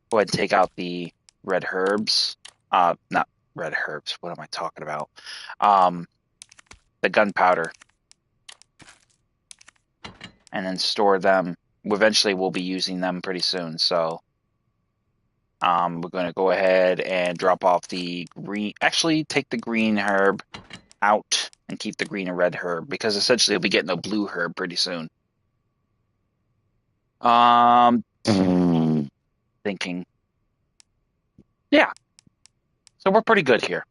Go ahead and take out the red herbs. Not red herbs. What am I talking about? The gunpowder. And then store them. Eventually we'll be using them pretty soon, so we're going to go ahead and drop off the green. Actually, take the green herb out and keep the green and red herb, because essentially we'll be getting a blue herb pretty soon. Thinking. Yeah. So we're pretty good here.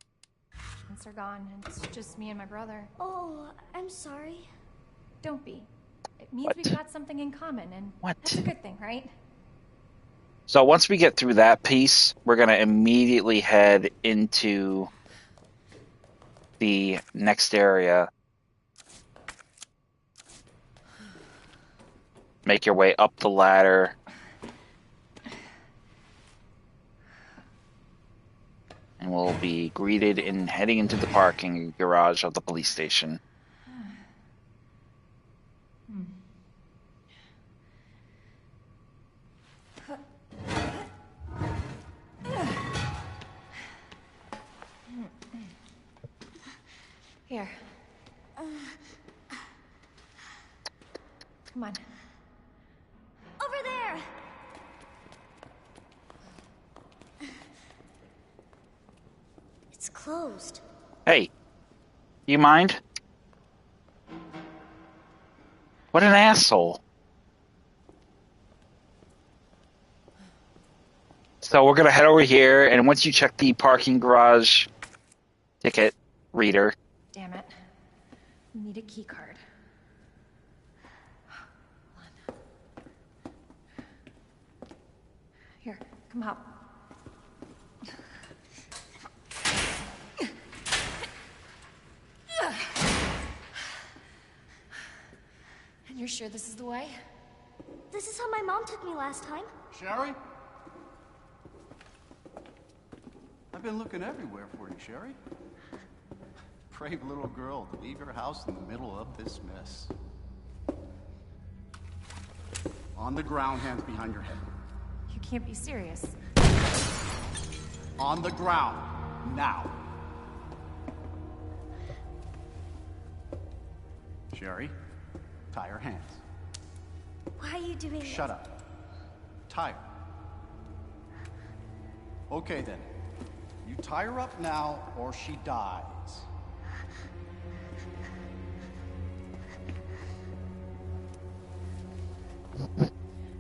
Since they're gone, it's just me and my brother. Oh, I'm sorry. Don't be. It means What? we've got something in common, and What? that's a good thing, right? So once we get through that piece, we're going to immediately head into the next area. Make your way up the ladder. And we'll be greeted in heading into the parking garage of the police station. Here. Come on. Over there! It's closed. Hey, you mind? What an asshole. So we're gonna head over here, and once you check the parking garage ticket reader, Damn it. We need a key card. Hold on. Here, come out. And you're sure this is the way? This is how my mom took me last time. Sherry? I've been looking everywhere for you, Sherry. Brave little girl to leave your house in the middle of this mess. On the ground, hands behind your head. You can't be serious. On the ground, now. Sherry, tie her hands. Why are you doing this? Shut up. Tie her. Okay then. You tie her up now, or she dies.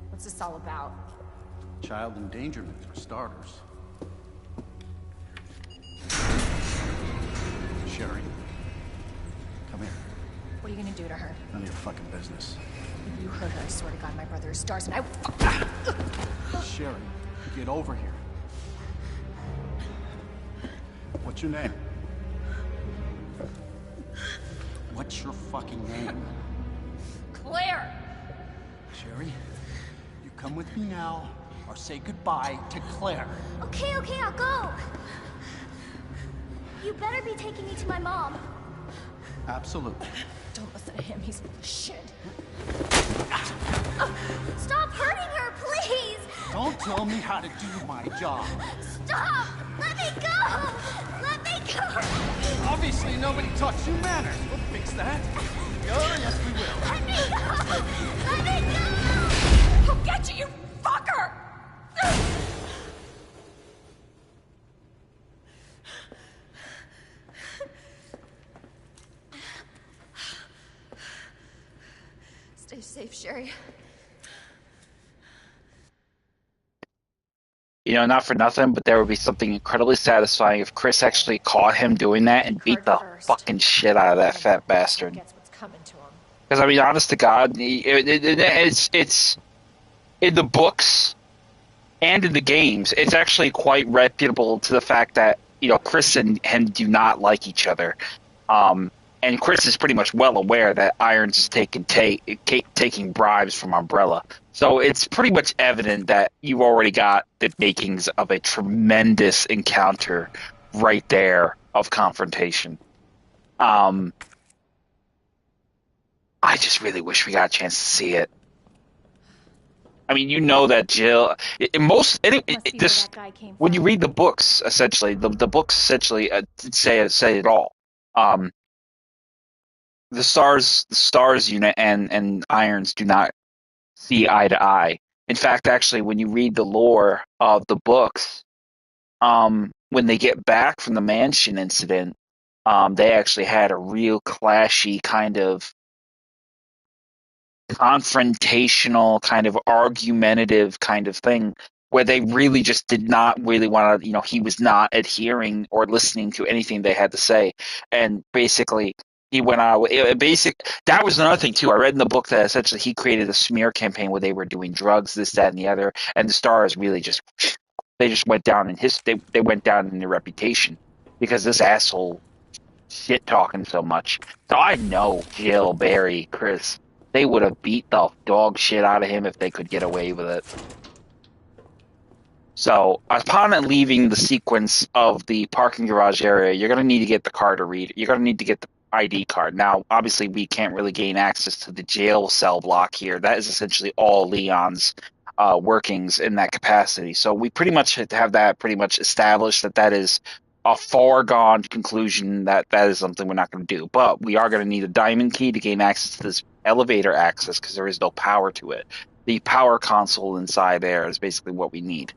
What's this all about? Child endangerment, for starters. Sherry, come here. What are you gonna do to her? None of your fucking business. If you hurt her, I swear to God, my brother is stars and Sherry, get over here. What's your name? What's your fucking name? Claire! Sherry, you come with me now, or say goodbye to Claire. Okay, I'll go. You better be taking me to my mom. Absolutely. Don't listen to him, he's full of shit. Stop hurting her, please! Don't tell me how to do my job. Stop! Let me go! Let me go! Obviously, nobody taught you manners. We'll fix that. Oh, yes, we will. Let me go! Let me go! He'll get you, you fucker! Stay safe, Sherry. you know, not for nothing, but there would be something incredibly satisfying if Chris actually caught him doing that and beat the fucking shit out of that fat bastard. Gets what's coming to him. Because I mean, honest to God, it's in the books and in the games, it's actually quite reputable to the fact that Chris and do not like each other. And Chris is pretty much well aware that Irons is taking bribes from Umbrella. So it's pretty much evident that you've already got the makings of a tremendous encounter right there of confrontation. I just really wish we got a chance to see it. I mean, you know that Jill. When you read the books, essentially, the books essentially say it all. The stars unit and Irons do not see eye to eye. In fact, actually, when you read the lore of the books, when they get back from the mansion incident, they actually had a real clashy kind of confrontational, kind of argumentative kind of thing where they really just did not really want to, he was not adhering or listening to anything they had to say. And basically, he went out. That was another thing, too. I read in the book that essentially he created a smear campaign where they were doing drugs, this, that, and the other. And the stars really just went down they went down in their reputation because this asshole shit talking so much. So I know Jill, Barry, Chris, they would have beat the dog shit out of him if they could get away with it. So upon leaving the sequence of the parking garage area, you're going to need to get the car to read. You're going to need to get the ID card. Now, obviously, we can't really gain access to the jail cell block here. That is essentially all Leon's workings in that capacity. So we pretty much have that pretty much established that is a foregone conclusion that is something we're not going to do. But we are going to need a diamond key to gain access to this elevator access because there is no power to it. The power console inside there is basically what we need.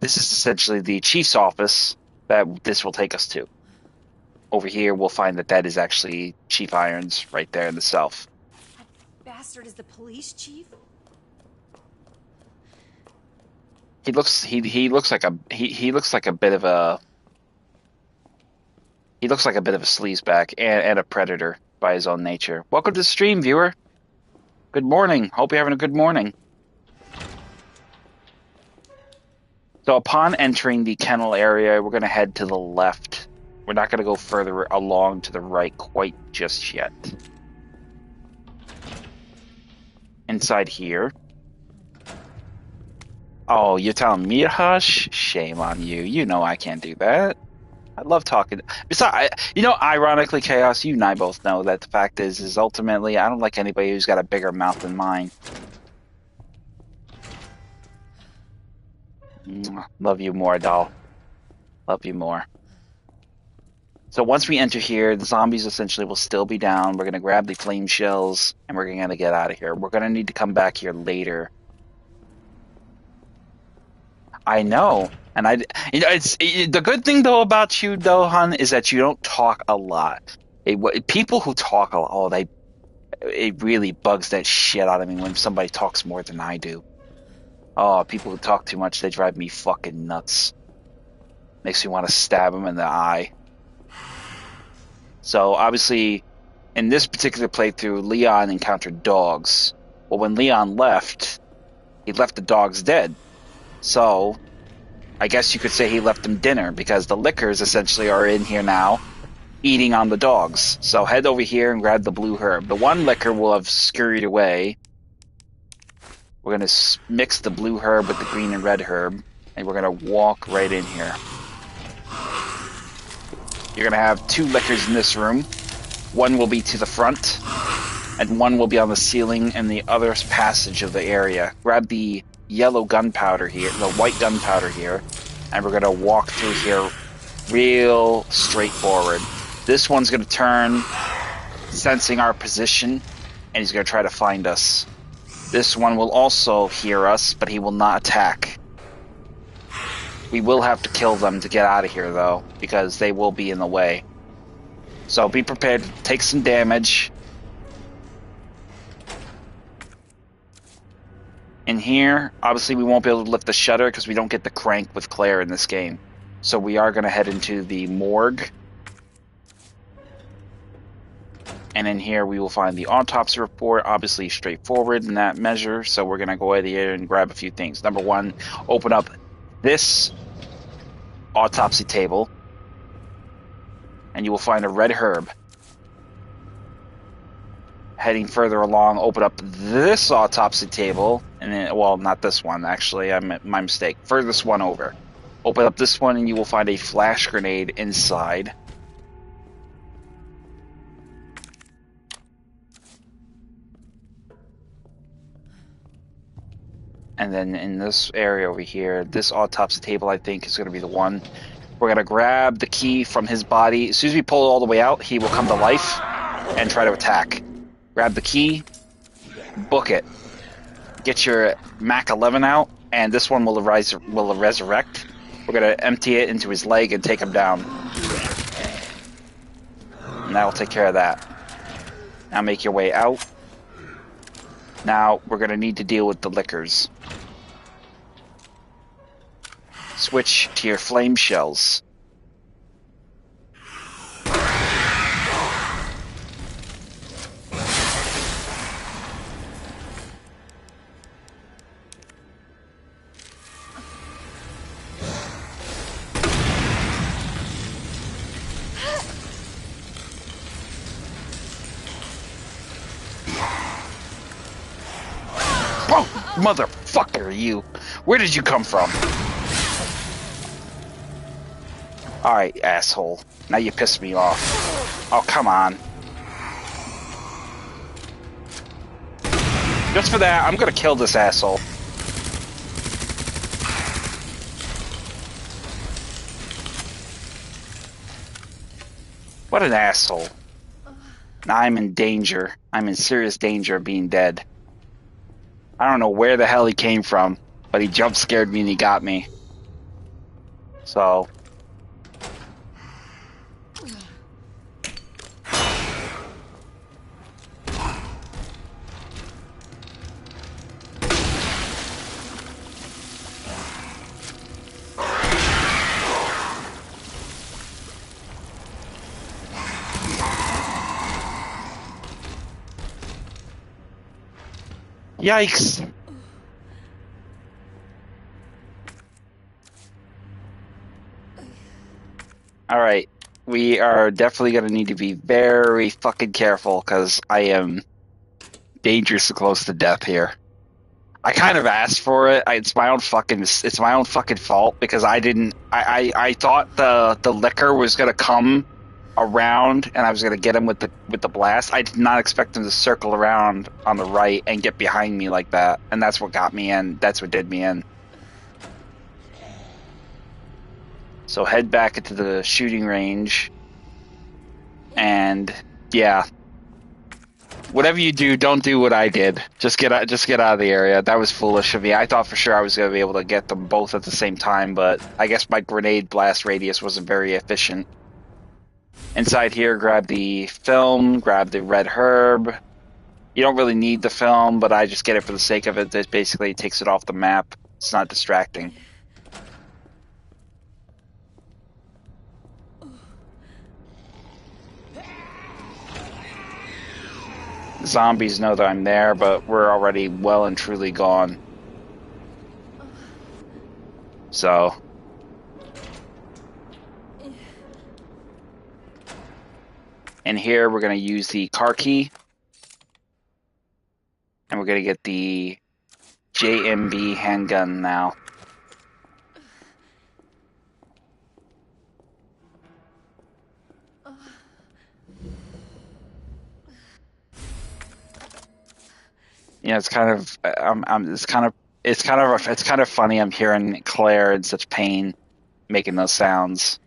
This is essentially the chief's office that this will take us to. Over here, we'll find that is actually Chief Irons right there in the south. That bastard is the police chief? He looks like he looks like a bit of a sleazebag and a predator by his own nature. Welcome to the stream, viewer. Good morning. Hope you're having a good morning. So upon entering the kennel area, we're going to head to the left. We're not going to go further along to the right quite just yet. Inside here. Oh, you're telling me to hush? Shame on you. You know I can't do that. I love talking. Besides, ironically, Chaos, you and I both know that the fact is ultimately I don't like anybody who's got a bigger mouth than mine. Love you more, doll. Love you more. So once we enter here, the zombies essentially will still be down. We're going to grab the flame shells, and we're going to get out of here. We're going to need to come back here later. I know. And the good thing, though, about you, though, hun, is that you don't talk a lot. People who talk a lot, it really bugs that shit out of me when somebody talks more than I do. Oh, people who talk too much, they drive me fucking nuts. Makes me want to stab them in the eye. So, obviously, in this particular playthrough, Leon encountered dogs. Well, when Leon left, he left the dogs dead. So, I guess you could say he left them dinner, because the lickers essentially are in here now, eating on the dogs. So, head over here and grab the blue herb. The one licker will have scurried away. We're going to mix the blue herb with the green and red herb, and we're going to walk right in here. You're going to have 2 lickers in this room. One will be to the front, and one will be on the ceiling in the other passage of the area. Grab the yellow gunpowder here, the white gunpowder here, and we're going to walk through here real straightforward. This one's going to turn, sensing our position, and he's going to try to find us. This one will also hear us, but he will not attack. We will have to kill them to get out of here, though, because they will be in the way. So be prepared to take some damage. In here, obviously we won't be able to lift the shutter because we don't get the crank with Claire in this game. So we are going to head into the morgue. And in here we will find the autopsy report, obviously straightforward in that measure. So we're going to go ahead here and grab a few things. Number one, open up this autopsy table. And you will find a red herb. Heading further along, open up this autopsy table. And then, well, not this one, actually. My mistake. Furthest one over. Open up this one and you will find a flash grenade inside. And then in this area over here, this autopsy table, I think, is going to be the one. We're going to grab the key from his body. As soon as we pull it all the way out, he will come to life and try to attack. Grab the key, book it. Get your Mac 11 out, and this one will resurrect. We're going to empty it into his leg and take him down. And that will take care of that. Now make your way out. Now we're going to need to deal with the lickers. Switch to your flame shells. Oh, motherfucker, you. Where did you come from? Alright, asshole. Now you pissed me off. Oh, come on. Just for that, I'm gonna kill this asshole. What an asshole. Now I'm in danger. I'm in serious danger of being dead. I don't know where the hell he came from, but he jump scared me and he got me. So... Yikes. Alright. We are definitely going to need to be very fucking careful because I am dangerously close to death here. I kind of asked for it. It's my own fucking fault because I thought the liquor was going to come around and I was going to get him with the blast. I did not expect him to circle around on the right and get behind me like that. And that's what got me in. That's what did me in. So head back into the shooting range. And yeah. Whatever you do, don't do what I did. Just get out of the area. That was foolish of me. I thought for sure I was going to be able to get them both at the same time, but I guess my grenade blast radius wasn't very efficient. Inside here, grab the film, grab the red herb. You don't really need the film, but I just get it for the sake of it. This basically takes it off the map. It's not distracting. Zombies know that I'm there, but we're already well and truly gone. So. And here we're going to use the car key. And we're going to get the JMB handgun now. Yeah, it's kind of funny. I'm hearing Claire in such pain, making those sounds.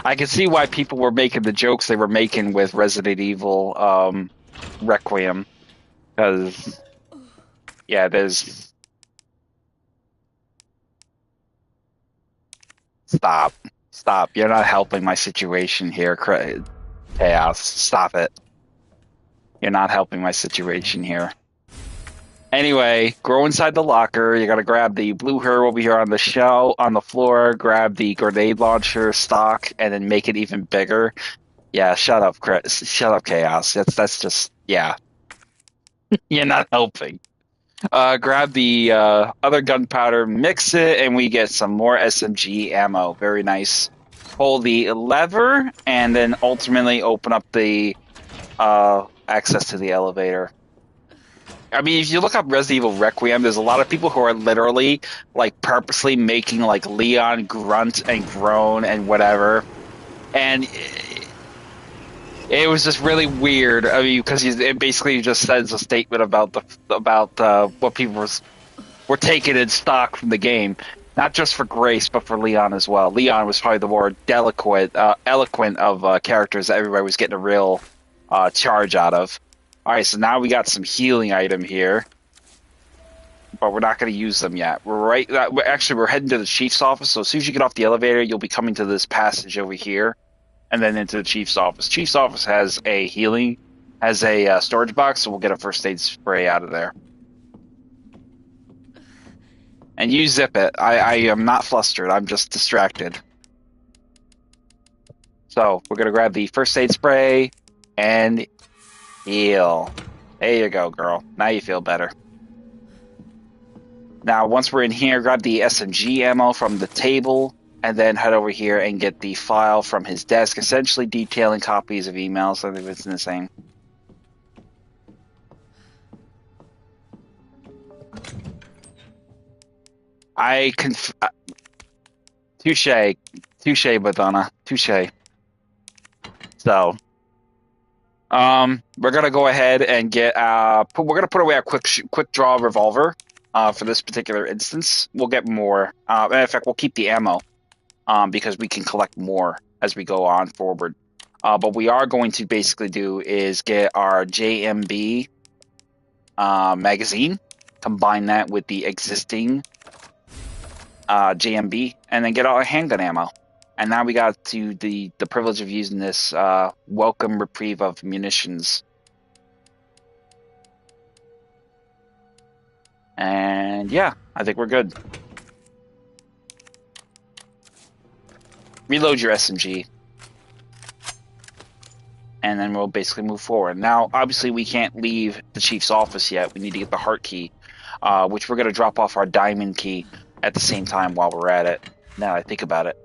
I can see why people were making the jokes they were making with Resident Evil Requiem, because yeah, there's stop. You're not helping my situation here, Chaos. Stop it. You're not helping my situation here. Anyway, go inside the locker. You gotta grab the blue herb over here on the floor. Grab the grenade launcher stock, and then make it even bigger. Yeah, shut up, Chaos. That's just yeah. You're not helping. Grab the other gunpowder, mix it, and we get some more SMG ammo. Very nice. Pull the lever, and then ultimately open up the access to the elevator. I mean, if you look up Resident Evil Requiem, there's a lot of people who are literally, like, purposely making, like, Leon grunt and groan and whatever. And it was just really weird. I mean, because it basically just says a statement about what people were taking in stock from the game. Not just for Grace, but for Leon as well. Leon was probably the more eloquent of characters that everybody was getting a real charge out of. All right, so now we got some healing item here, but we're not going to use them yet. We're heading to the chief's office. So as soon as you get off the elevator, you'll be coming to this passage over here, and then into the chief's office. Chief's office has a storage box, so we'll get a first aid spray out of there. And you zip it. I am not flustered. I'm just distracted. So we're going to grab the first aid spray and heal. There you go, girl. Now you feel better. Now, once we're in here, grab the SMG ammo from the table, and then head over here and get the file from his desk, essentially detailing copies of emails. I think it's the same. Touche, Madonna. Touche. So, we're gonna go ahead and get we're gonna put away a quick draw revolver for this particular instance. We'll get more. In fact, we'll keep the ammo because we can collect more as we go on forward. But we are going to basically do is get our JMB magazine, combine that with the existing JMB, and then get our handgun ammo. And now we got to the privilege of using this welcome reprieve of munitions. And yeah, I think we're good. Reload your SMG. And then we'll basically move forward. Now, obviously, we can't leave the chief's office yet. We need to get the heart key, which we're going to drop off our diamond key at the same time while we're at it. Now I think about it.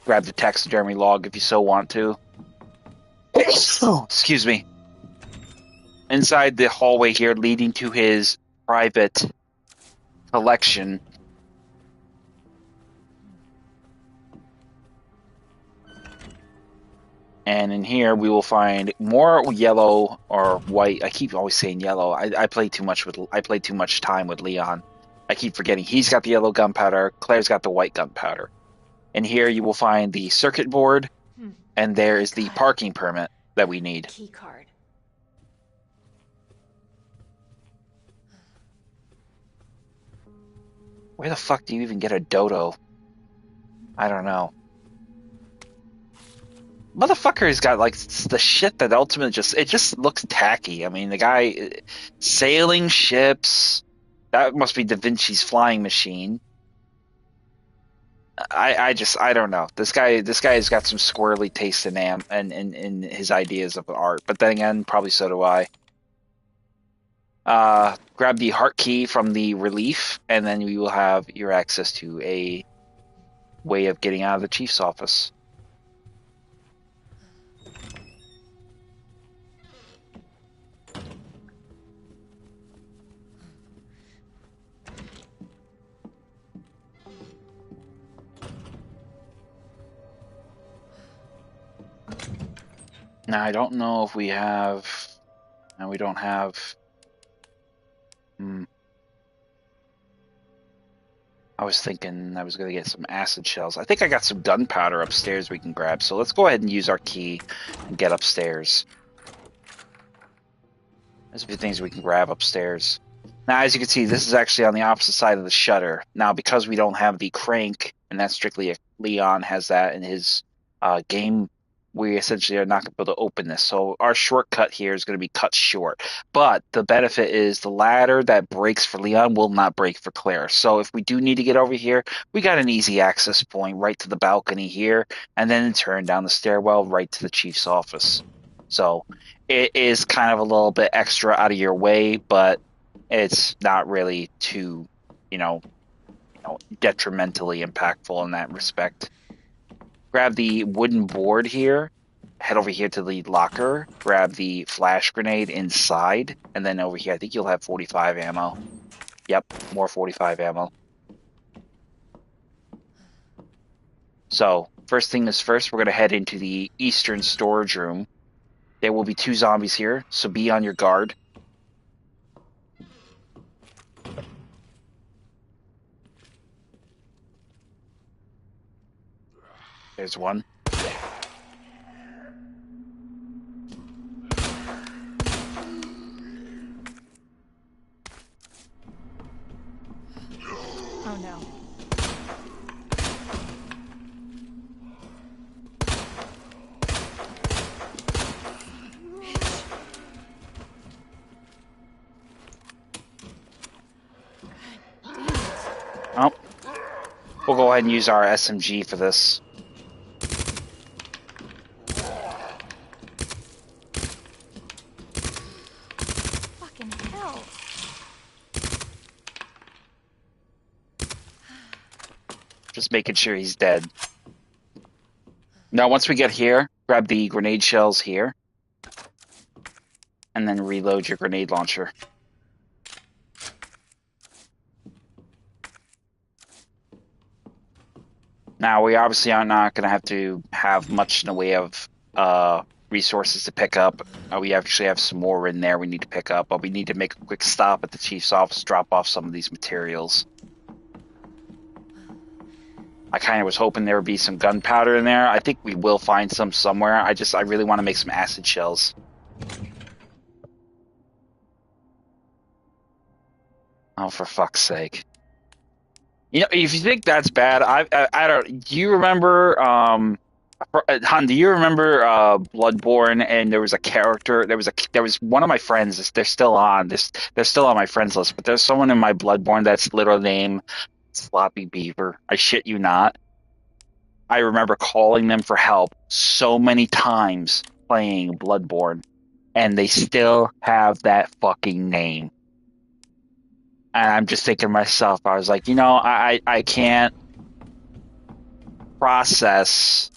Grab the taxidermy log if you so want to. Oh, excuse me. Inside the hallway here leading to his private collection. And in here we will find more yellow or white. I keep always saying yellow. I play too much time with Leon. I keep forgetting he's got the yellow gunpowder. Claire's got the white gunpowder. And here you will find the circuit board, and there is the parking permit that we need. Key card. Where the fuck do you even get a dodo? I don't know. Motherfucker's got like the shit that ultimately just looks tacky. I mean, the guy sailing ships. That must be Da Vinci's flying machine. I don't know. This guy's got some squirrely taste in his ideas of art. But then again, probably so do I. Grab the heart key from the relief, and then you will have your access to a way of getting out of the chief's office. Now I don't know if we have. No, we don't have. I was thinking I was going to get some acid shells. I think I got some gunpowder upstairs we can grab. So let's go ahead and use our key and get upstairs. There's a few things we can grab upstairs. Now, as you can see, this is actually on the opposite side of the shutter. Now, because we don't have the crank, and that's strictly Leon has that in his game, we essentially are not going to be able to open this. So our shortcut here is going to be cut short. But the benefit is the ladder that breaks for Leon will not break for Claire. So if we do need to get over here, we got an easy access point right to the balcony here, and then in turn down the stairwell right to the chief's office. So it is kind of a little bit extra out of your way, but it's not really too, detrimentally impactful in that respect. Grab the wooden board here, head over here to the locker, grab the flash grenade inside, and then over here, I think you'll have 45 ammo. Yep, more 45 ammo. So, first thing is first, we're going to head into the eastern storage room. There will be 2 zombies here, so be on your guard. There's one. Oh no. Oh, we'll go ahead and use our SMG for this. Fucking hell. Just making sure he's dead. Now, once we get here, grab the grenade shells here. And then reload your grenade launcher. Now, we obviously are not going to have much in the way of resources to pick up. We actually have some more in there we need to pick up, but we need to make a quick stop at the chief's office, drop off some of these materials. I kind of was hoping there would be some gunpowder in there. I think we will find some somewhere. I really want to make some acid shells. Oh, for fuck's sake. If you think that's bad, I don't. Do you remember Han, do you remember Bloodborne? And there was a character. There was one of my friends. They're still on. They're still on my friends list. But there's someone in my Bloodborne that's literal name Sloppy Beaver. I shit you not. I remember calling them for help so many times playing Bloodborne, and they still have that fucking name. And I'm just thinking to myself, I was like, I can't process.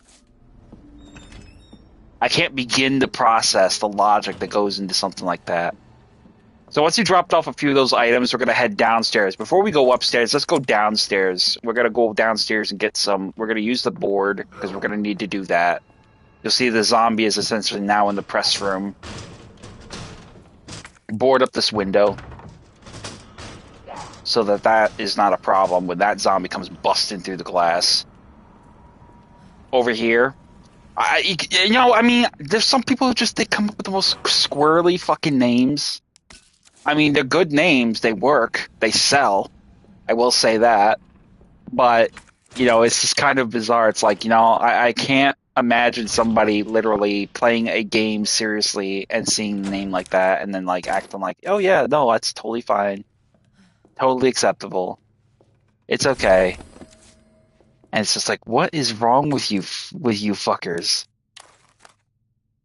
I can't begin to process the logic that goes into something like that. So once you dropped off a few of those items, we're going to head downstairs. Before we go upstairs, let's go downstairs. We're going to go downstairs and get some. We're going to use the board because we're going to need to do that. You'll see the zombie is essentially now in the press room. Board up this window so that is not a problem when that zombie comes busting through the glass. Over here. I mean, there's some people who they come up with the most squirrely fucking names. I mean, they're good names. They work. They sell. I will say that. But, it's just kind of bizarre. It's like, I can't imagine somebody literally playing a game seriously and seeing a name like that and then, like, acting like, oh, yeah, no, that's totally fine. Totally acceptable. It's okay. And it's just like, what is wrong with you fuckers?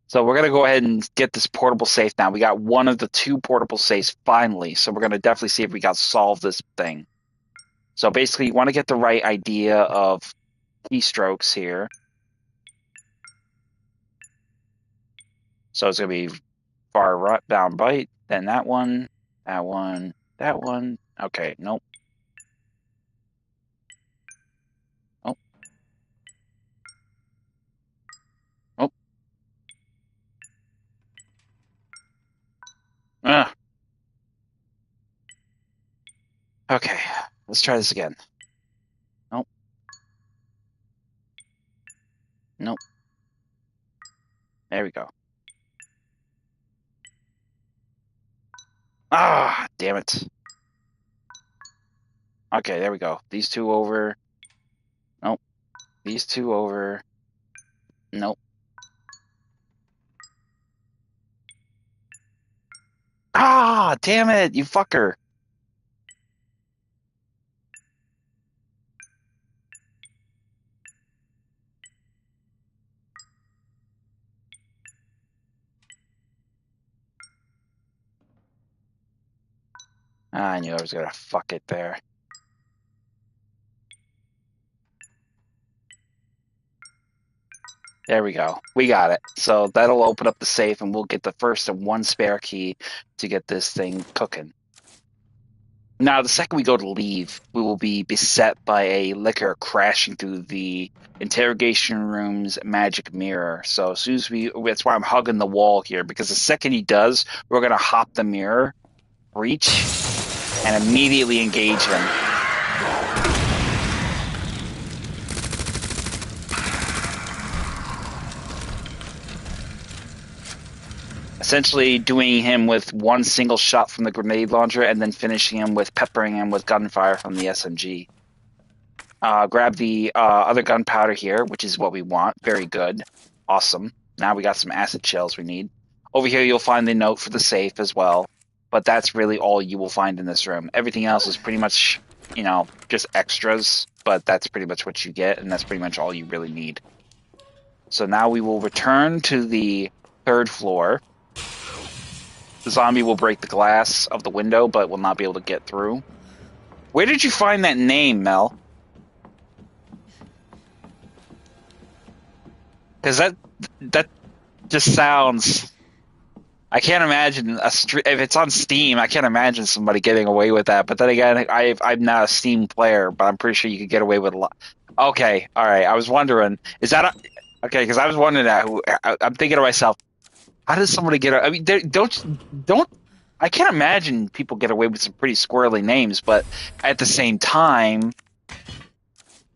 So we're going to go ahead and get this portable safe now. We got one of the two portable safes finally. So we're going to definitely see if we got to solve this thing. So basically, you want to get the right idea of keystrokes here. So it's going to be far right down right, then that one, that one, that one. Okay, nope. Oh. Oh. Ah. Okay, let's try this again. Nope. Nope. There we go. Ah, damn it. Okay, there we go. These two over. Nope. These two over. Nope. Ah, damn it, you fucker. I knew I was gonna fuck it there. There we go. We got it. So that'll open up the safe and we'll get the first and one spare key to get this thing cooking. Now, the second we go to leave, we will be beset by a licker crashing through the interrogation room's magic mirror. So as soon as that's why I'm hugging the wall here, because the second he does, we're going to hop the mirror, breach, and immediately engage him. Essentially doing him with one single shot from the grenade launcher and then finishing him with peppering him with gunfire from the SMG. Grab the other gunpowder here, which is what we want. Very good. Awesome. Now we got some acid shells we need. Over here you'll find the note for the safe as well. But that's really all you will find in this room. Everything else is pretty much, just extras. But that's pretty much what you get, and that's pretty much all you really need. So now we will return to the third floor. The zombie will break the glass of the window, but will not be able to get through. Where did you find that name, Mel? Because that just sounds... I can't imagine if it's on Steam, I can't imagine somebody getting away with that. But then again, I'm not a Steam player, but I'm pretty sure you could get away with a lot. Okay, all right. I was wondering, is that okay? Because I was wondering that. I'm thinking to myself, how does somebody get? I mean, don't. I can't imagine people get away with some pretty squirrely names, but at the same time,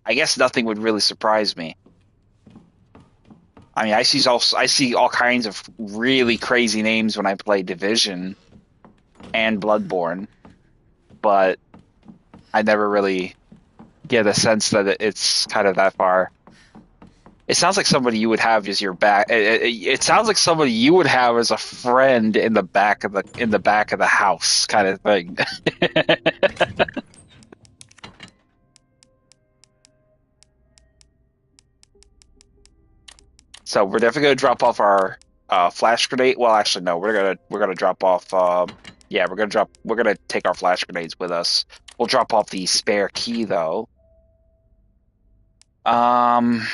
I guess nothing would really surprise me. I mean, I see all kinds of really crazy names when I play Division and Bloodborne, but I never really get a sense that it's kind of that far. It sounds like somebody you would have as your back. It sounds like somebody you would have as a friend in the back of the house, kind of thing. So we're definitely gonna drop off our flash grenade. Well, actually, no, we're gonna drop off. Yeah, we're gonna take our flash grenades with us. We'll drop off the spare key though. Um,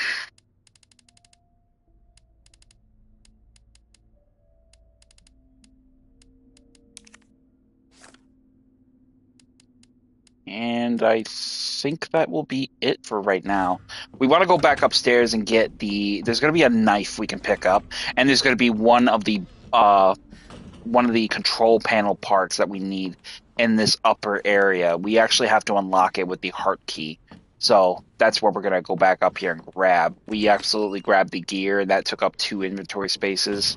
and I think that will be it for right now. We want to go back upstairs and get the. There's gonna be a knife we can pick up, and there's gonna be one of the control panel parts that we need in this upper area. We actually have to unlock it with the heart key. So that's where we're going to go back up here and grab. We absolutely grabbed the gear, and that took up 2 inventory spaces.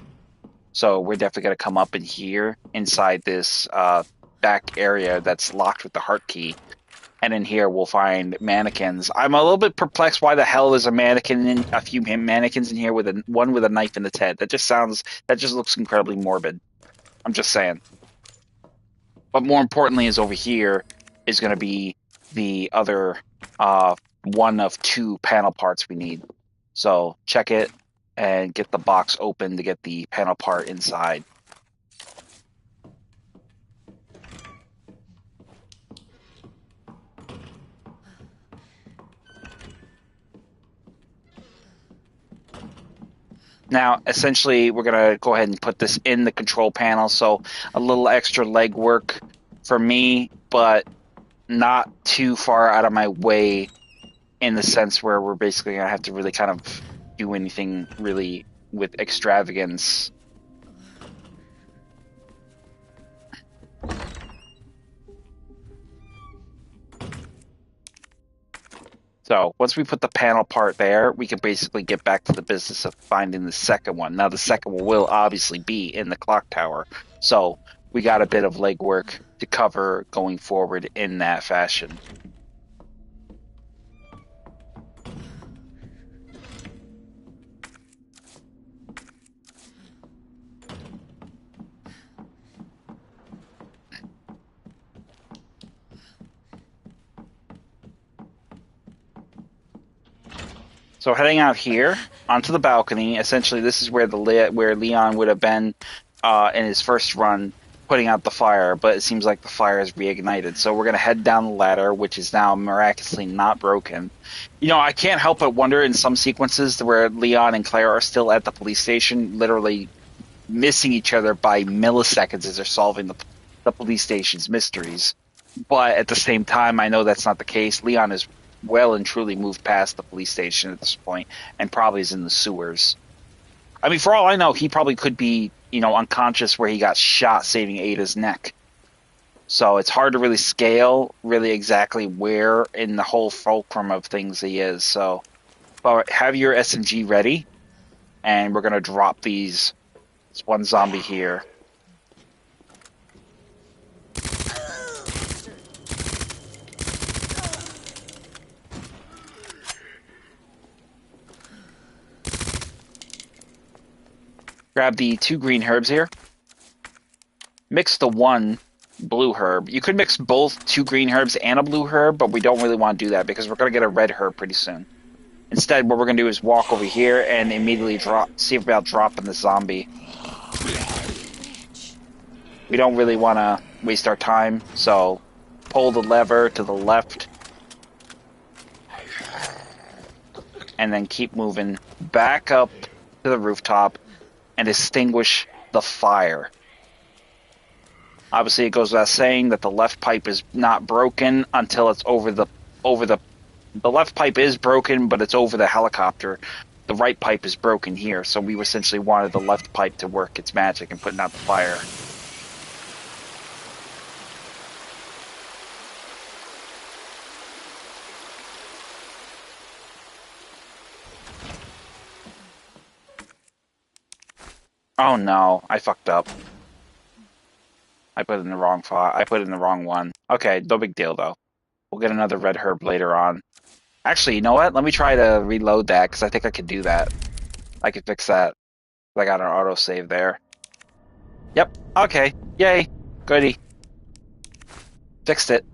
So we're definitely going to come up in here inside this back area that's locked with the heart key. And in here we'll find mannequins. I'm a little bit perplexed why the hell there's a few mannequins in here with one with a knife in its head. That just looks incredibly morbid. I'm just saying. But more importantly is over here is going to be the other one of 2 panel parts we need. So check it and get the box open to get the panel part inside. Now, essentially, we're going to go ahead and put this in the control panel. So a little extra legwork for me, but not too far out of my way in the sense where we're basically going to have to really kind of do anything really with extravagance. So once we put the panel part there, we can basically get back to the business of finding the second one. Now the second one will obviously be in the clock tower. So we got a bit of legwork to cover going forward in that fashion. So heading out here onto the balcony, essentially this is where where Leon would have been in his first run, putting out the fire. But it seems like the fire is reignited. So we're gonna head down the ladder, which is now miraculously not broken. You know, I can't help but wonder in some sequences where Leon and Claire are still at the police station, literally missing each other by milliseconds as they're solving the police station's mysteries. But at the same time, I know that's not the case. Leon is well and truly moved past the police station at this point and probably is in the sewers. I mean, for all I know, he probably could be, unconscious where he got shot saving Ada's neck. So it's hard to really scale really exactly where in the whole fulcrum of things he is. So but have your SMG ready, and we're going to drop these. There's one zombie here. Grab the 2 green herbs here. Mix the 1 blue herb. You could mix both 2 green herbs and a blue herb, but we don't really want to do that because we're going to get a red herb pretty soon. Instead, what we're going to do is walk over here and immediately see about dropping the zombie. We don't really want to waste our time, so pull the lever to the left and then keep moving back up to the rooftop and extinguish the fire. Obviously, it goes without saying that the left pipe is not broken until it's over the left pipe is broken, but it's over the helicopter. The right pipe is broken here, so we essentially wanted the left pipe to work its magic in putting out the fire. Oh no, I fucked up. I put it in the wrong file. I put it in the wrong one. Okay, no big deal though. We'll get another red herb later on. Actually, you know what? Let me try to reload that because I think I could do that. I could fix that. I got an autosave there. Yep. Okay. Yay. Goody. Fixed it.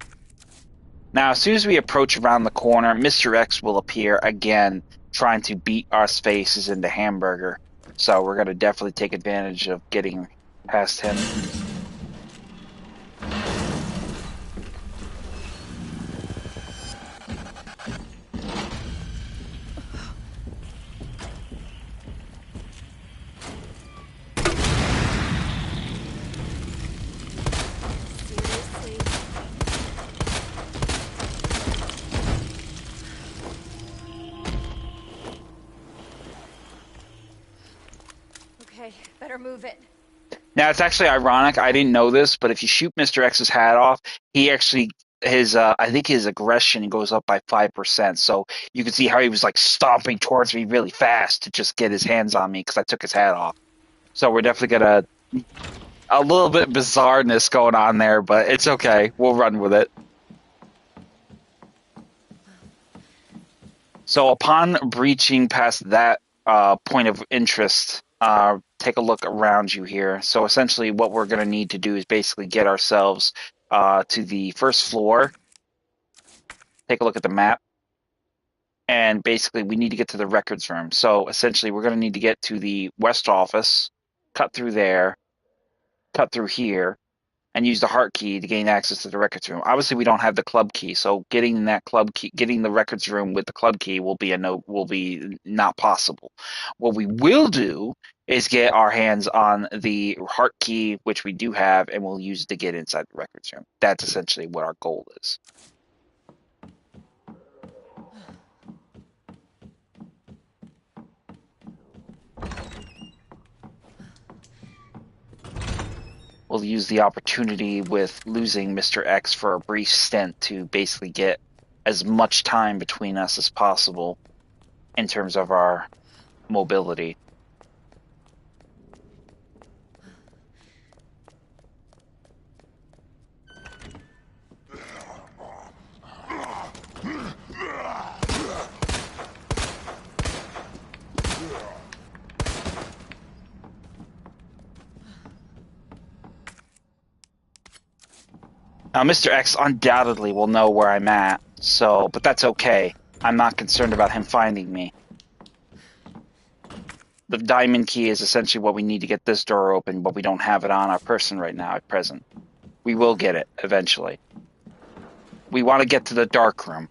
Now, as soon as we approach around the corner, Mr. X will appear again, trying to beat our faces into hamburger. So we're going to definitely take advantage of getting past him. Seriously. Okay, better move it. Now, it's actually ironic. I didn't know this, but if you shoot Mr. X's hat off, he actually I think his aggression goes up by 5%. So you can see how he was like stomping towards me really fast to just get his hands on me because I took his hat off. So we're definitely gonna a little bit bizarreness going on there, but it's okay. We'll run with it. So upon breaching past that point of interest, take a look around you here. So essentially, what we're going to need to do is basically get ourselves to the first floor. Take a look at the map, and basically, we need to get to the records room. So essentially, we're going to need to get to the west office, cut through there, cut through here, and use the heart key to gain access to the records room. Obviously, we don't have the club key, so getting that club key, getting the records room with the club key will be not possible. What we will do is get our hands on the heart key, which we do have, and we'll use it to get inside the records room. That's essentially what our goal is. We'll use the opportunity with losing Mr. X for a brief stint to basically get as much time between us as possible in terms of our mobility. Now, Mr. X undoubtedly will know where I'm at, but that's okay. I'm not concerned about him finding me. The diamond key is essentially what we need to get this door open, but we don't have it on our person right now at present. We will get it eventually. We want to get to the dark room.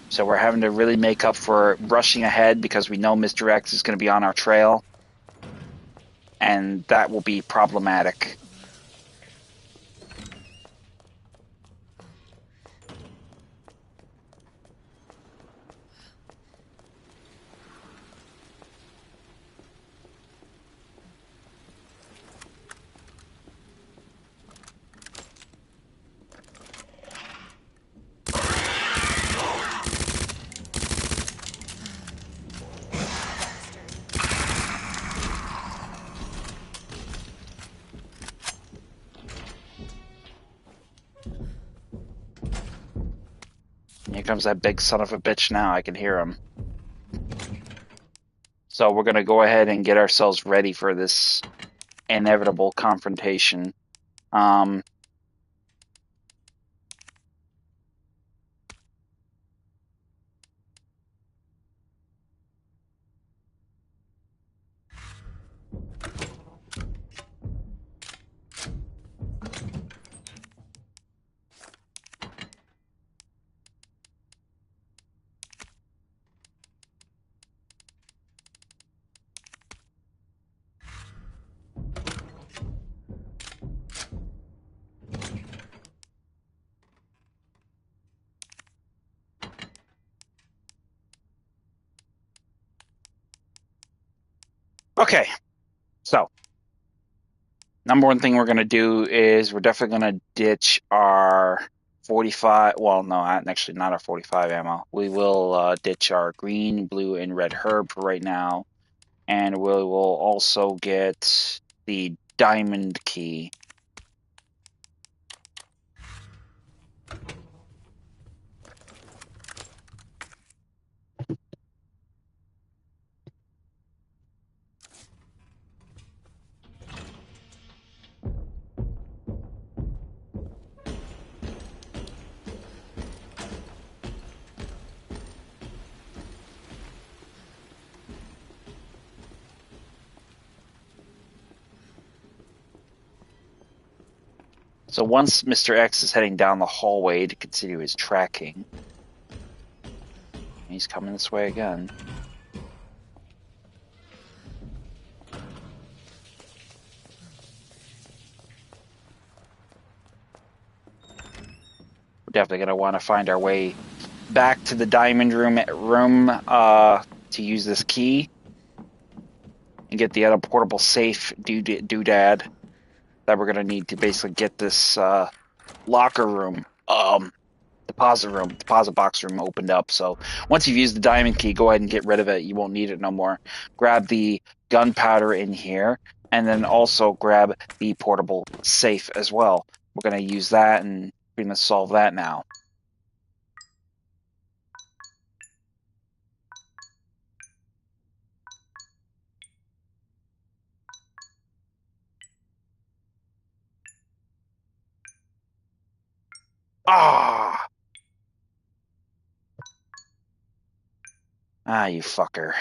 So we're having to really make up for rushing ahead because we know Mr. X is going to be on our trail. And that will be problematic. Here comes that big son of a bitch now. I can hear him. So we're going to go ahead and get ourselves ready for this inevitable confrontation. Okay, so number one thing we're going to do is we're definitely going to ditch our 45, well, no, actually not our 45 ammo. We will ditch our green, blue, and red herb for right now, and we will also get the diamond key. So once Mr. X is heading down the hallway to continue his tracking, he's coming this way again. We're definitely going to want to find our way back to the diamond room to use this key and get the other portable safe doodad that we're going to need to basically get this locker room, deposit box room opened up. So once you've used the diamond key, go ahead and get rid of it. You won't need it no more. Grab the gunpowder in here, and then also grab the portable safe as well. We're going to use that and pretty much solve that now. Ah! Ah, you fucker.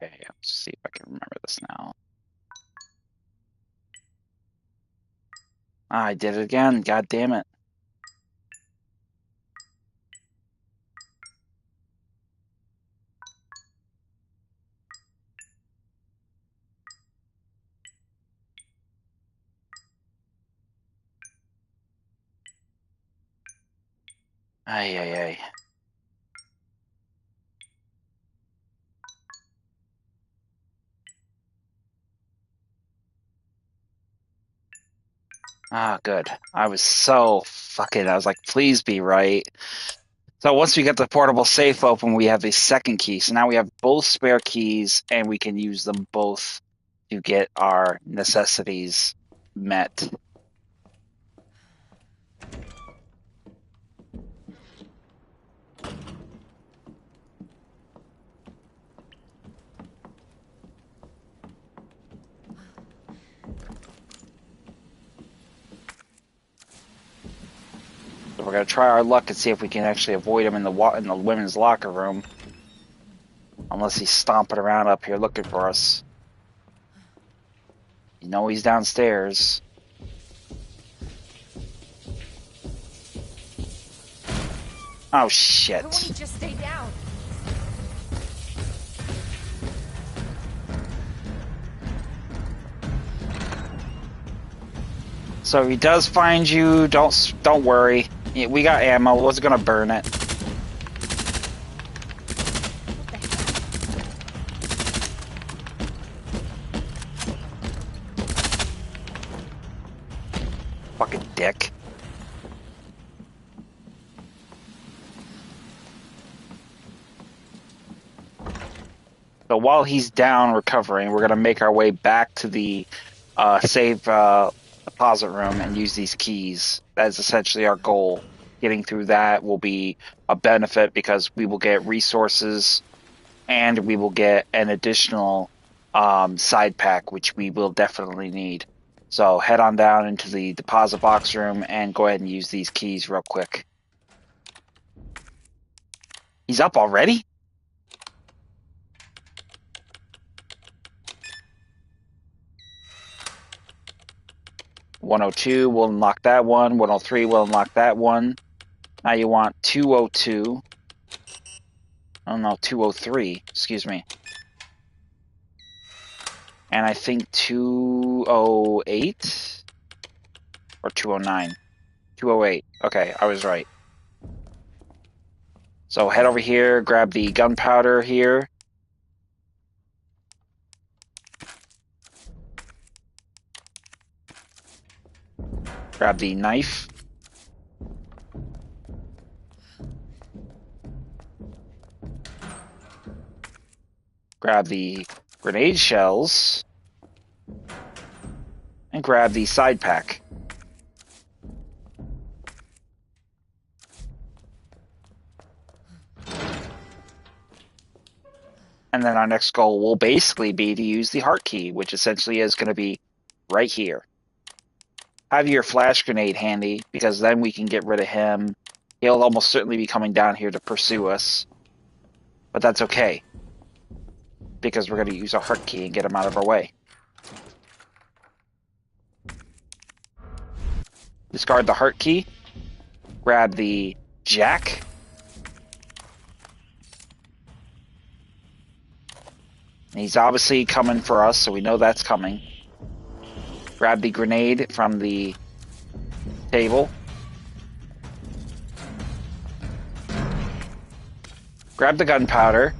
Okay, let's see if I can remember this now. Ah, I did it again. God damn it. Ay, ay, ay. Ah, good. I was like, please be right. So once we get the portable safe open, we have a second key. So now we have both spare keys, and we can use them both to get our necessities met. So we're gonna try our luck and see if we can actually avoid him in the women's locker room. Unless he's stomping around up here looking for us. You know he's downstairs. Oh shit. Why won't he just stay down? So if he does find you, don't worry. We got ammo. We're gonna burn it. Fucking dick. So while he's down recovering, we're gonna make our way back to the save deposit room and use these keys. That's essentially our goal. Getting through that will be a benefit because we will get resources and we will get an additional side pack, which we will definitely need. So head on down into the deposit box room and go ahead and use these keys real quick. He's up already? "102" will unlock that one. 103 will unlock that one. Now you want 202. Oh no, 203. Excuse me. And I think 208 or 209. 208. Okay, I was right. So head over here, grab the gunpowder here. Grab the knife. Grab the grenade shells. And grab the side pack. And then our next goal will basically be to use the heart key, which essentially is going to be right here. Have your flash grenade handy, because then we can get rid of him He'll almost certainly be coming down here to pursue us. But that's okay, because we're going to use our heart key and get him out of our way. Discard the heart key. Grab the jack. And he's obviously coming for us, so we know that's coming. Grab the grenade from the table. Grab the gunpowder.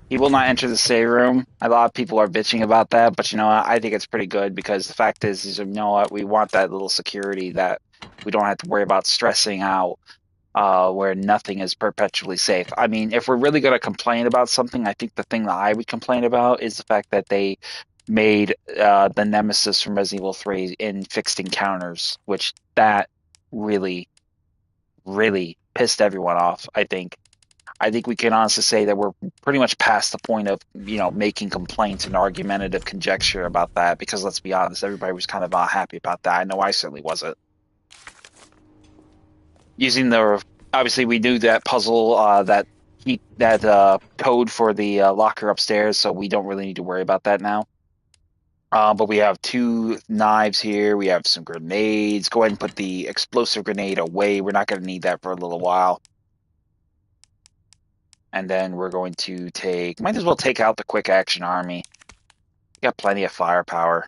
He will not enter the save room. A lot of people are bitching about that, but you know what? I think it's pretty good because the fact is you know what? We want that little security that we don't have to worry about stressing out where nothing is perpetually safe. I mean, if we're really going to complain about something, I think the thing that I would complain about is the fact that they made the Nemesis from Resident Evil 3 in fixed encounters, which that really, really pissed everyone off, I think. I think we can honestly say that we're pretty much past the point of, you know, making complaints and argumentative conjecture about that because let's be honest, everybody was kind of happy about that. I know I certainly wasn't. Using the obviously we knew that puzzle that code for the locker upstairs, so we don't really need to worry about that now. But we have 2 knives here. We have some grenades. Go ahead and put the explosive grenade away. We're not going to need that for a little while. And then we're going to might as well take out the quick action army. We got plenty of firepower.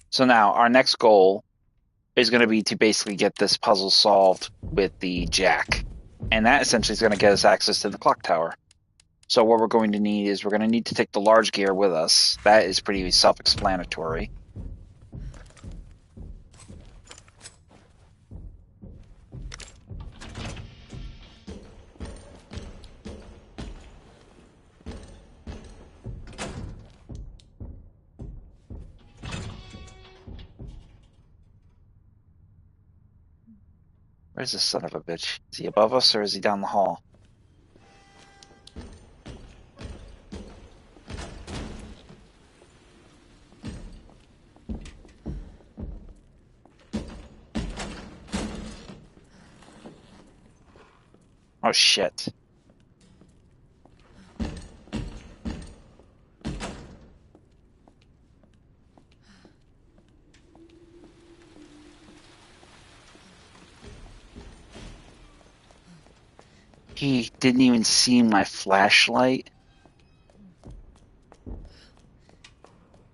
So now our next goal is going to be to basically get this puzzle solved with the jack. And that essentially is going to get us access to the clock tower. So what we're going to need is we're going to need to take the large gear with us. That is pretty self-explanatory. Where's this son of a bitch? Is he above us or is he down the hall? Oh shit. He didn't even see my flashlight.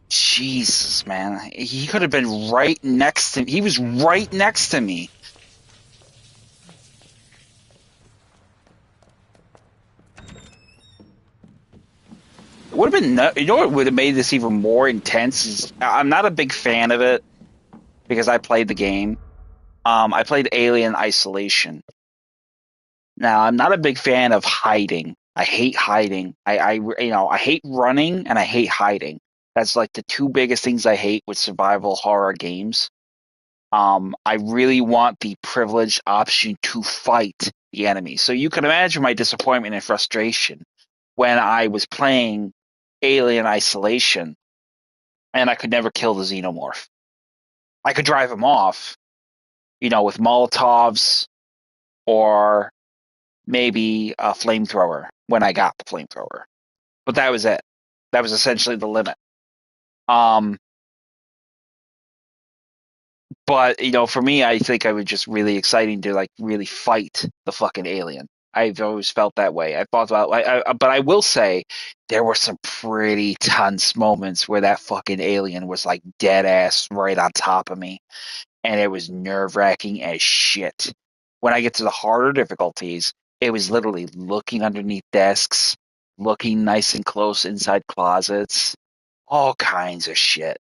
Jesus, man. He could have been right next to me. He was right next to me. It would have been, you know what would have made this even more intense is I'm not a big fan of it because I played the game. I played Alien Isolation. Now, I'm not a big fan of hiding. I hate hiding. I hate running and I hate hiding. That's like the 2 biggest things I hate with survival horror games. I really want the privileged option to fight the enemy. So you can imagine my disappointment and frustration when I was playing Alien Isolation and I could never kill the xenomorph. I could drive him off, you know, with Molotovs or maybe a flamethrower when I got the flamethrower. But that was it. That was essentially the limit. But you know, for me, I think I was just really exciting to like really fight the fucking alien. I've always felt that way. I thought about, but I will say there were some pretty tense moments where that fucking alien was like dead ass right on top of me, and it was nerve wracking as shit. When I get to the harder difficulties, it was literally looking underneath desks, looking nice and close inside closets, all kinds of shit.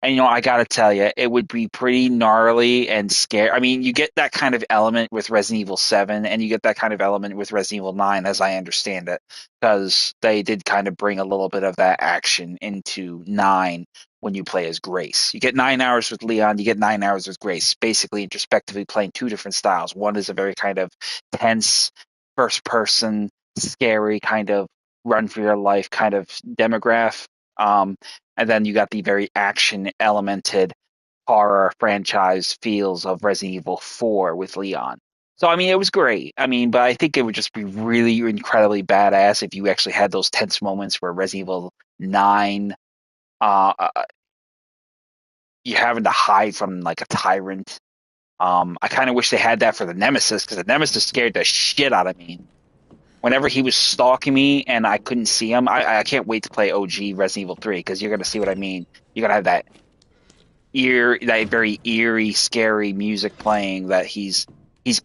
And I gotta tell you, it would be pretty gnarly and scary. I mean, you get that kind of element with Resident Evil 7, and you get that kind of element with Resident Evil 9, as I understand it, because they did kind of bring a little bit of that action into 9 when you play as Grace. You get 9 hours with Leon, you get 9 hours with Grace, basically introspectively playing two different styles. One is a very kind of tense, first person, scary kind of run for your life kind of demographic. And then you got the very action elemented horror franchise feels of Resident Evil 4 with Leon. So I mean, it was great. I mean, but I think it would just be really incredibly badass if you actually had those tense moments where Resident Evil 9, you having to hide from like a tyrant. I kind of wish they had that for the Nemesis, because the Nemesis scared the shit out of me. Whenever he was stalking me and I couldn't see him, I can't wait to play OG Resident Evil 3, because you're gonna see what I mean. You're gonna have that that very eerie, scary music playing that he's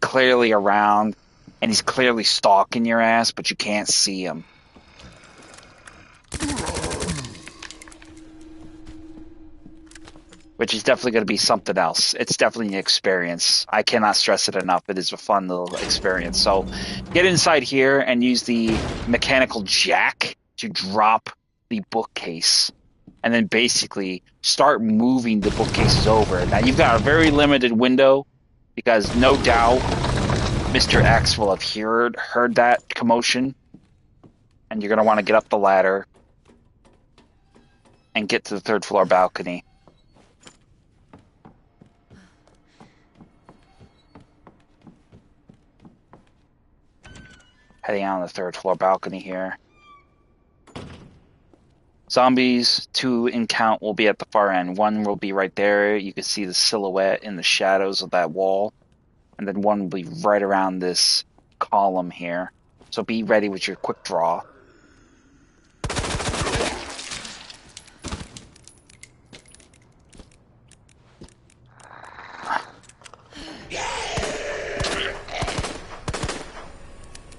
clearly around and he's clearly stalking your ass, but you can't see him. Which is definitely going to be something else. It's definitely an experience. I cannot stress it enough. It is a fun little experience. So get inside here and use the mechanical jack to drop the bookcase. And then basically start moving the bookcases over. Now you've got a very limited window, because no doubt Mr. X will have heard that commotion. And you're going to want to get up the ladder and get to the third floor balcony. Heading out on the third floor balcony here. Zombies, 2 in count, will be at the far end. 1 will be right there. You can see the silhouette in the shadows of that wall. And then 1 will be right around this column here. So be ready with your quick draw.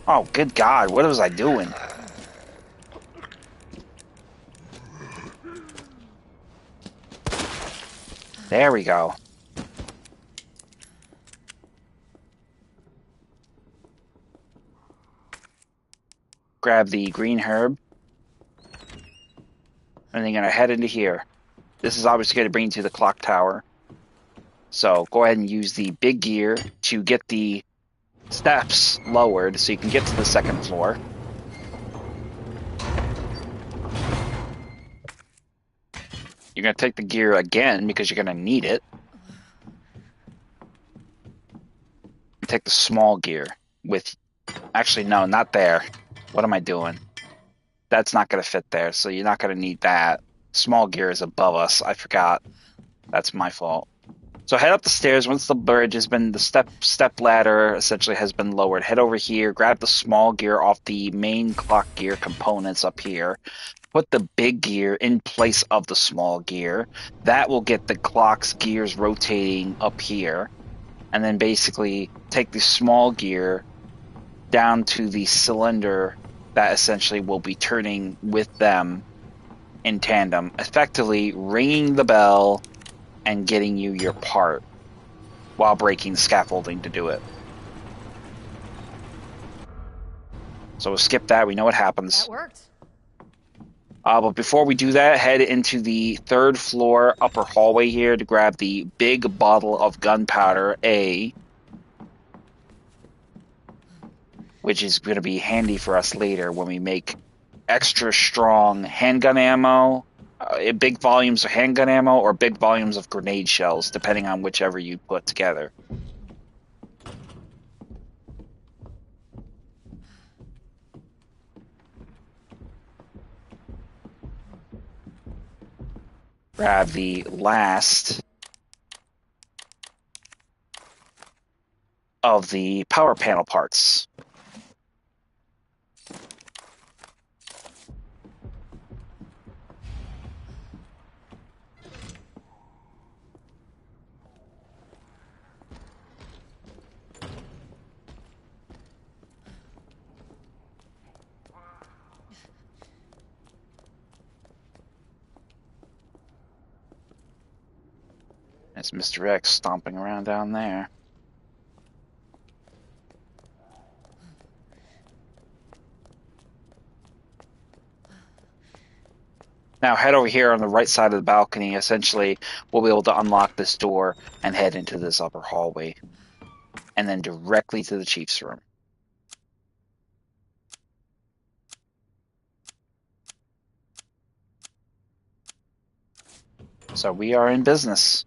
Oh, good God, what was I doing? There we go. Grab the green herb. And then you're going to head into here. This is obviously going to bring you to the clock tower. So go ahead and use the big gear to get the steps lowered so you can get to the second floor. You're going to take the gear again because you're going to need it. Take the small gear with... Actually, no, not there. What am I doing? That's not going to fit there, so you're not going to need that. Small gear is above us. I forgot. That's my fault. So head up the stairs. Once the bridge has been... The step ladder essentially has been lowered. Head over here. Grab the small gear off the main clock gear components up here. Put the big gear in place of the small gear. That will get the clock's gears rotating up here. And then basically take the small gear down to the cylinder that essentially will be turning with them in tandem, effectively ringing the bell and getting you your part while breaking the scaffolding to do it. So we'll skip that. We know what happens. That worked. But before we do that, head into the third floor upper hallway here to grab the big bottle of gunpowder A, which is going to be handy for us later when we make extra strong handgun ammo, big volumes of handgun ammo, or big volumes of grenade shells, depending on whichever you put together. Grab the last of the power panel parts. That's Mr. X stomping around down there. Now head over here on the right side of the balcony. Essentially, we'll be able to unlock this door and head into this upper hallway. And then directly to the chief's room. So we are in business.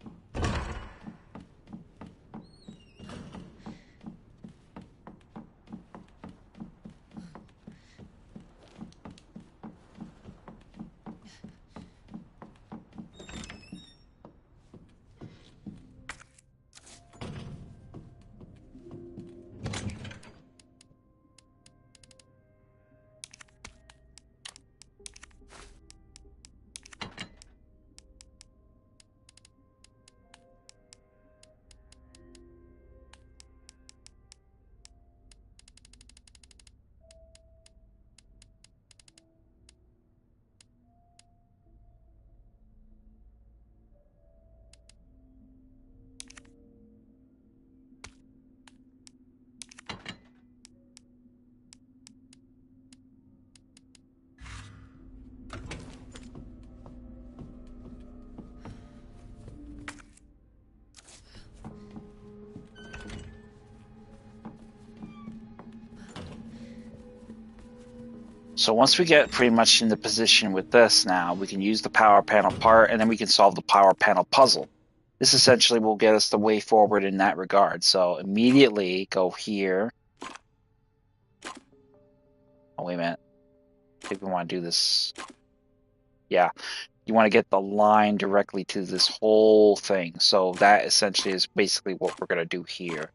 So once we get pretty much in the position with this now, we can use the power panel part, and then we can solve the power panel puzzle. This essentially will get us the way forward in that regard. So immediately go here. Oh, wait a minute. I think we want to do this. Yeah. You want to get the line directly to this whole thing. So that essentially is basically what we're going to do here.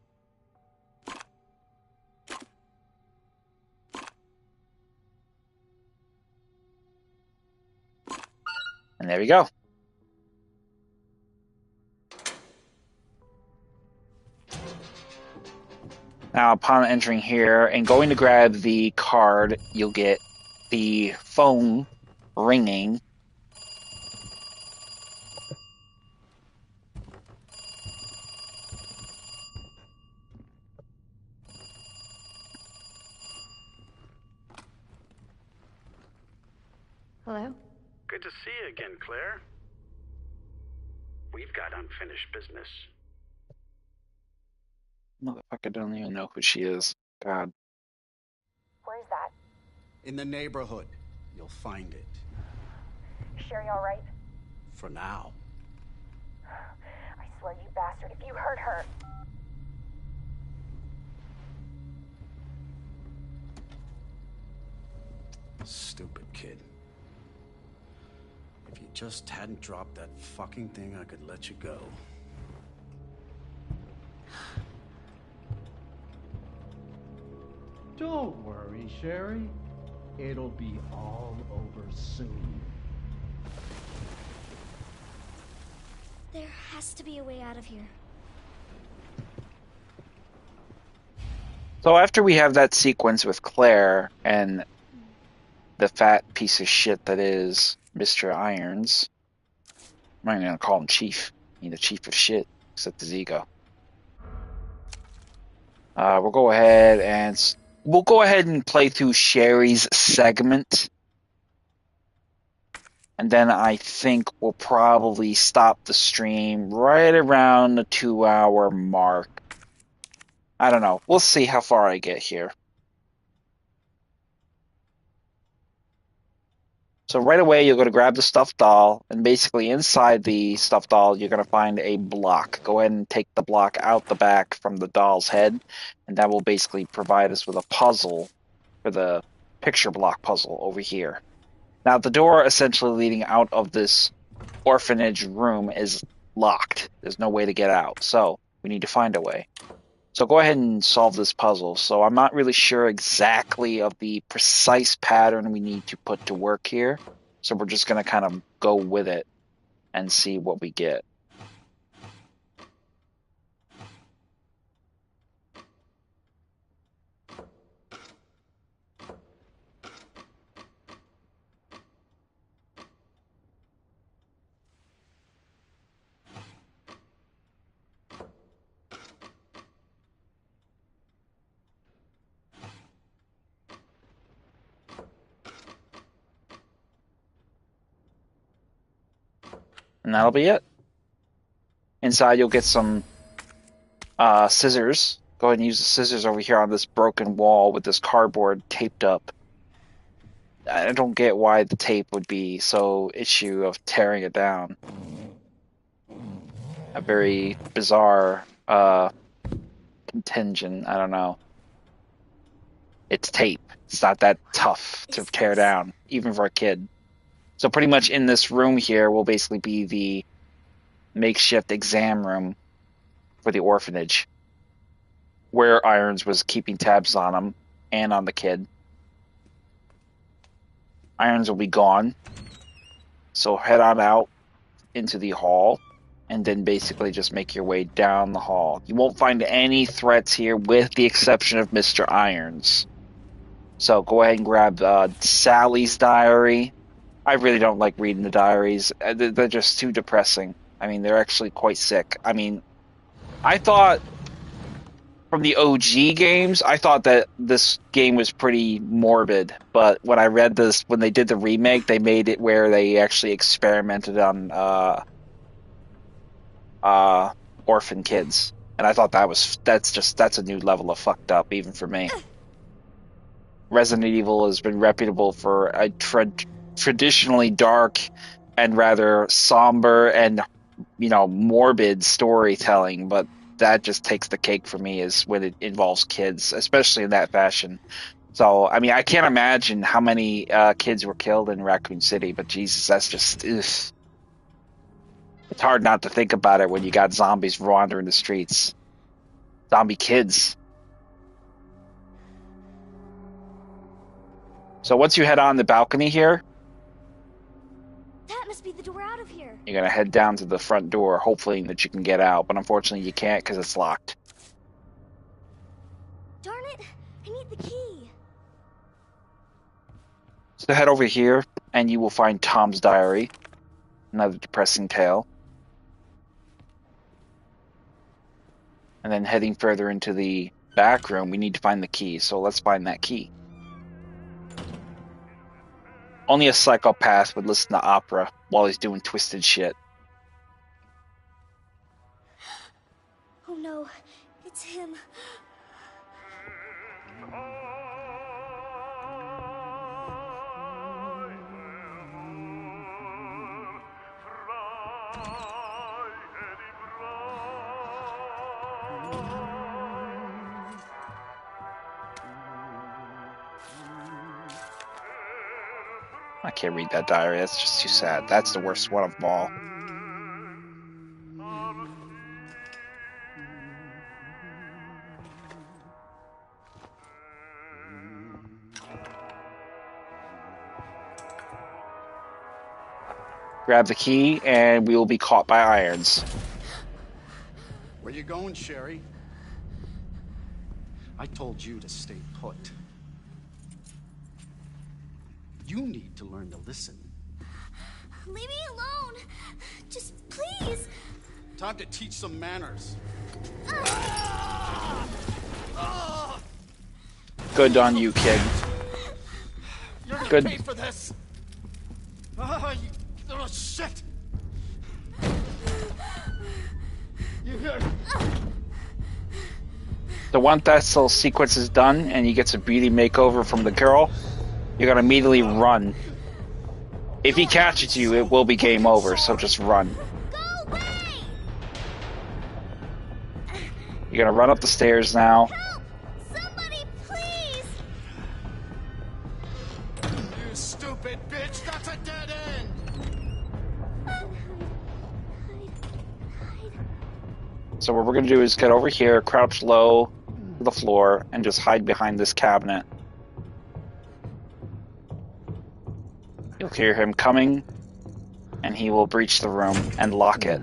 And there we go. Now, upon entering here and going to grab the card, you'll get the phone ringing. Hello? Good to see you again, Claire. We've got unfinished business. Motherfucker don't even know who she is. God. Where's that? In the neighborhood. You'll find it. Sherry all right? For now. I swear, you bastard, if you hurt her... Stupid kid. If you just hadn't dropped that fucking thing, I could let you go. Don't worry, Sherry. It'll be all over soon. There has to be a way out of here. So after we have that sequence with Claire and the fat piece of shit that is Mr. Irons, I'm not even going to call him Chief. He's the chief of shit, except his ego. We'll go ahead and play through Sherry's segment. And then I think we'll probably stop the stream right around the 2-hour mark. I don't know. We'll see how far I get here. So right away, you're going to grab the stuffed doll, and basically inside the stuffed doll, you're going to find a block. Go ahead and take the block out the back from the doll's head, and that will basically provide us with a puzzle for the picture block puzzle over here. Now, the door essentially leading out of this orphanage room is locked. There's no way to get out, so we need to find a way. So go ahead and solve this puzzle. So I'm not really sure exactly of the precise pattern we need to put to work here. So we're just going to kind of go with it and see what we get. And that'll be it. Inside, you'll get some scissors. Go ahead and use the scissors over here on this broken wall with this cardboard taped up. I don't get why the tape would be so issue of tearing it down. A very bizarre contingent. I don't know. It's tape. It's not that tough to tear down, even for a kid. So pretty much in this room here will basically be the makeshift exam room for the orphanage, where Irons was keeping tabs on him and on the kid. Irons will be gone, so head on out into the hall and then basically just make your way down the hall. You won't find any threats here with the exception of Mr. Irons. So go ahead and grab Sally's diary. I really don't like reading the diaries. They're just too depressing. I mean, they're actually quite sick. I mean, I thought from the OG games, I thought that this game was pretty morbid. But when I read this, when they did the remake, they made it where they actually experimented on orphan kids. And I thought that's a new level of fucked up, even for me. Resident Evil has been reputable for a traditionally dark and rather somber and, you know, morbid storytelling, but that just takes the cake for me is when it involves kids, especially in that fashion. So, I mean, I can't imagine how many kids were killed in Raccoon City, but Jesus, that's just, ugh. It's hard not to think about it when you got zombies wandering the streets. Zombie kids. So once you head on the balcony here, That must be the door out of here. you're going to head down to the front door, hopefully that you can get out. But unfortunately, you can't because it's locked. Darn it, I need the key. So head over here, and you will find Tom's diary. Another depressing tale. And then heading further into the back room, we need to find the key. So let's find that key. Only a psychopath would listen to opera while he's doing twisted shit. Oh no, it's him. I can't read that diary. That's just too sad. That's the worst one of them all. Grab the key, and we will be caught by Irons. Where you going, Sherry? I told you to stay put. You need to learn to listen. Leave me alone. Just please. Time to teach some manners. Good on you, kid. You're gonna Good. pay for this. You little shit. You hear? So once that little sequence is done, and you get a beauty makeover from the girl, you're gonna immediately run. If he catches you, it will be game over, so just run. Go away. You're gonna run up the stairs now. Help! Somebody, please. You stupid bitch! That's a dead end. So what we're gonna do is get over here, crouch low to the floor, and just hide behind this cabinet. You'll hear him coming, and he will breach the room and lock it.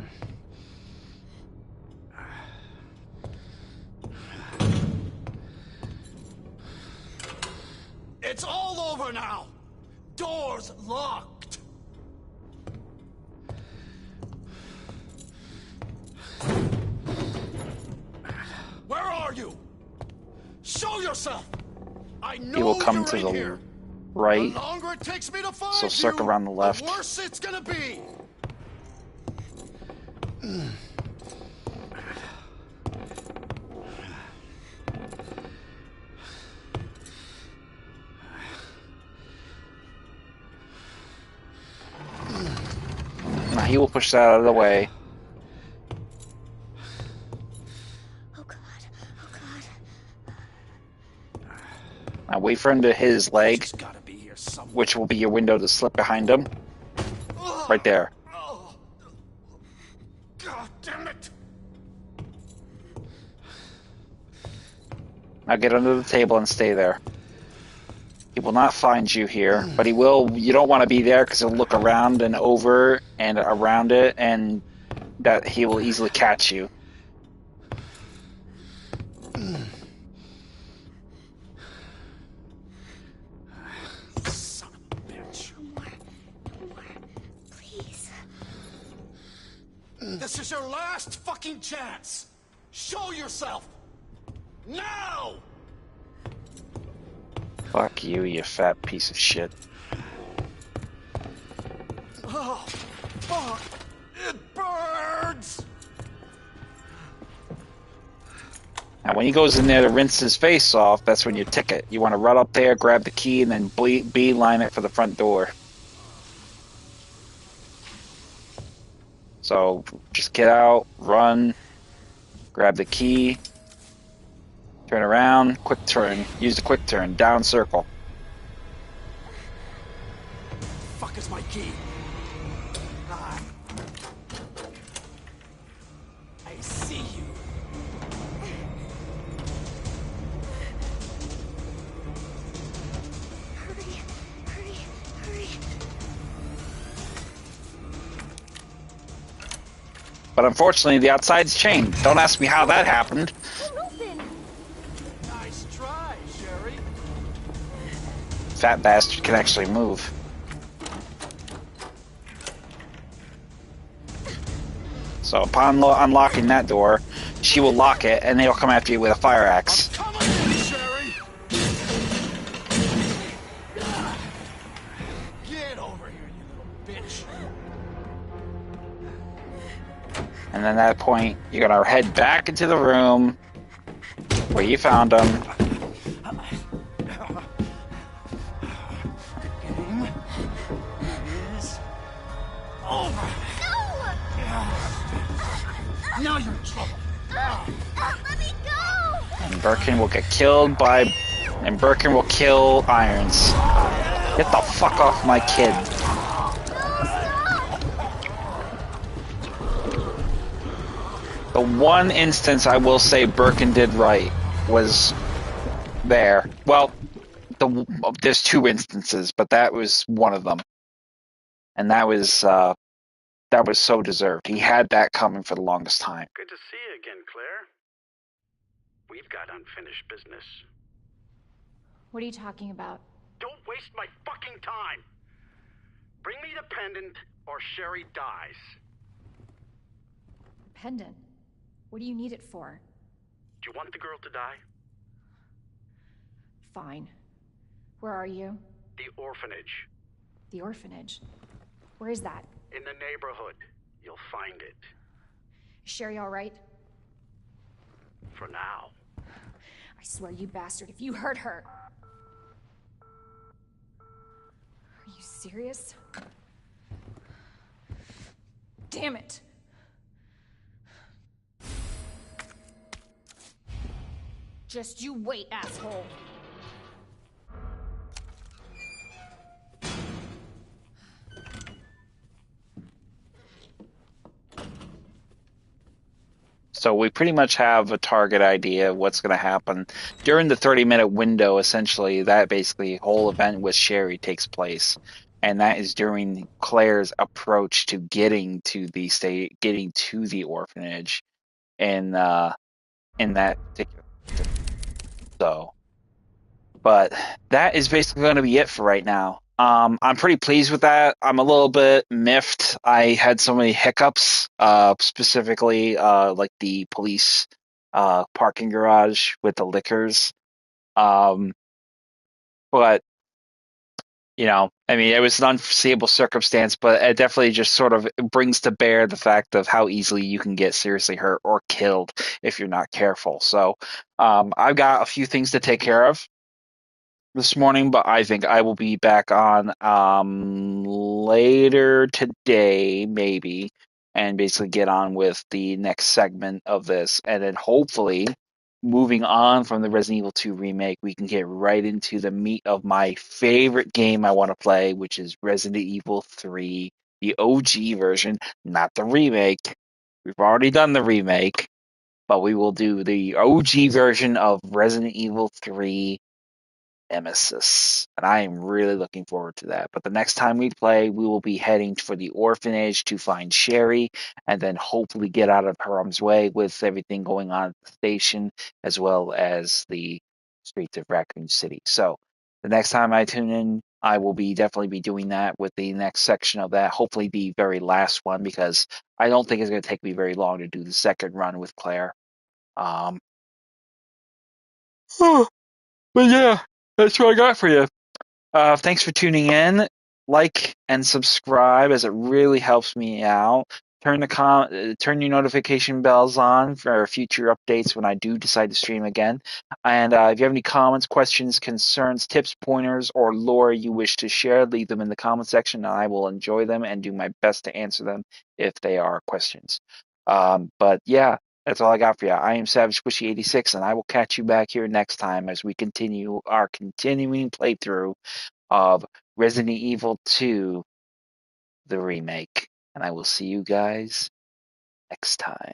It's all over now. Doors locked. Where are you? Show yourself. I know He will come you're to in the here. right, The longer it takes me to find so circle you, around the left. the worse it's gonna be. Now he will push that out of the way. Oh God. Oh God. Now wait for him to hit his leg, She's gotta be here somewhere. which will be your window to slip behind him. Right there. Oh. God damn it! Now get under the table and stay there. He will not find you here, but he will. You don't want to be there because he'll look around and over and around it, and that he will easily catch you. Son of a bitch. No more. No more. Please. This is your last fucking chance. Show yourself. Now! Fuck you, you fat piece of shit. Oh, fuck! It burns! Now, when he goes in there to rinse his face off, that's when you tick it. You want to run up there, grab the key, and then beeline it for the front door. So, just get out, run, grab the key, turn around, quick turn. Use the quick turn, down circle. Fuck is my key? Ah. I see you. Hurry. Hurry. Hurry. But unfortunately, the outside's chained. Don't ask me how that happened. Won't open. Nice try, Sherry. Fat bastard can actually move. So upon unlocking that door, she will lock it, and they'll come after you with a fire axe. Come on, Sherry. Get over here, you little bitch. And then at that point, you're gonna head back into the room where you found him. Game is over. Now you're in trouble. Let me go. And Birkin will get killed by... And Birkin will kill Irons. Get the fuck off my kid. The one instance I will say Birkin did right was there. Well, there's two instances, but that was one of them. And that was so deserved. He had that coming for the longest time. Good to see you again, Claire. We've got unfinished business. What are you talking about? Don't waste my fucking time! Bring me the pendant, or Sherry dies. Pendant? What do you need it for? Do you want the girl to die? Fine. Where are you? The orphanage. The orphanage. Where is that? In the neighborhood. You'll find it. Is Sherry all right? For now. I swear, you bastard, if you hurt her... Are you serious? Damn it! Just you wait, asshole! So we pretty much have a target idea of what's going to happen. During the 30-minute window, essentially, that basically whole event with Sherry takes place. And that is during Claire's approach to getting to the orphanage in that particular. So, but that is basically going to be it for right now. I'm pretty pleased with that. I'm a little bit miffed. I had so many hiccups, specifically like the police parking garage with the liquors. But I mean, it was an unforeseeable circumstance, but it definitely just sort of brings to bear the fact of how easily you can get seriously hurt or killed if you're not careful. So, I've got a few things to take care of this morning, but I think I will be back on later today, maybe, and basically get on with the next segment of this. And then hopefully, moving on from the Resident Evil 2 remake, we can get right into the meat of my favorite game I want to play, which is Resident Evil 3, the OG version, not the remake. We've already done the remake, but we will do the OG version of Resident Evil 3 Nemesis, and I am really looking forward to that. But the next time we play, we will be heading for the orphanage to find Sherry, and then hopefully get out of harm's way with everything going on at the station, as well as the streets of Raccoon City. So the next time I tune in, I will be definitely be doing that with the next section of that. Hopefully, the very last one, because I don't think it's going to take me very long to do the second run with Claire. Um, but yeah, that's what I got for you. Thanks for tuning in. Like and subscribe as it really helps me out. Turn your notification bells on for future updates when I do decide to stream again. And if you have any comments, questions, concerns, tips, pointers, or lore you wish to share, leave them in the comment section. And I will enjoy them and do my best to answer them if they are questions. But yeah, that's all I got for you. I am Savage Squishy 86, and I will catch you back here next time as we continue our continuing playthrough of Resident Evil 2, the remake. And I will see you guys next time.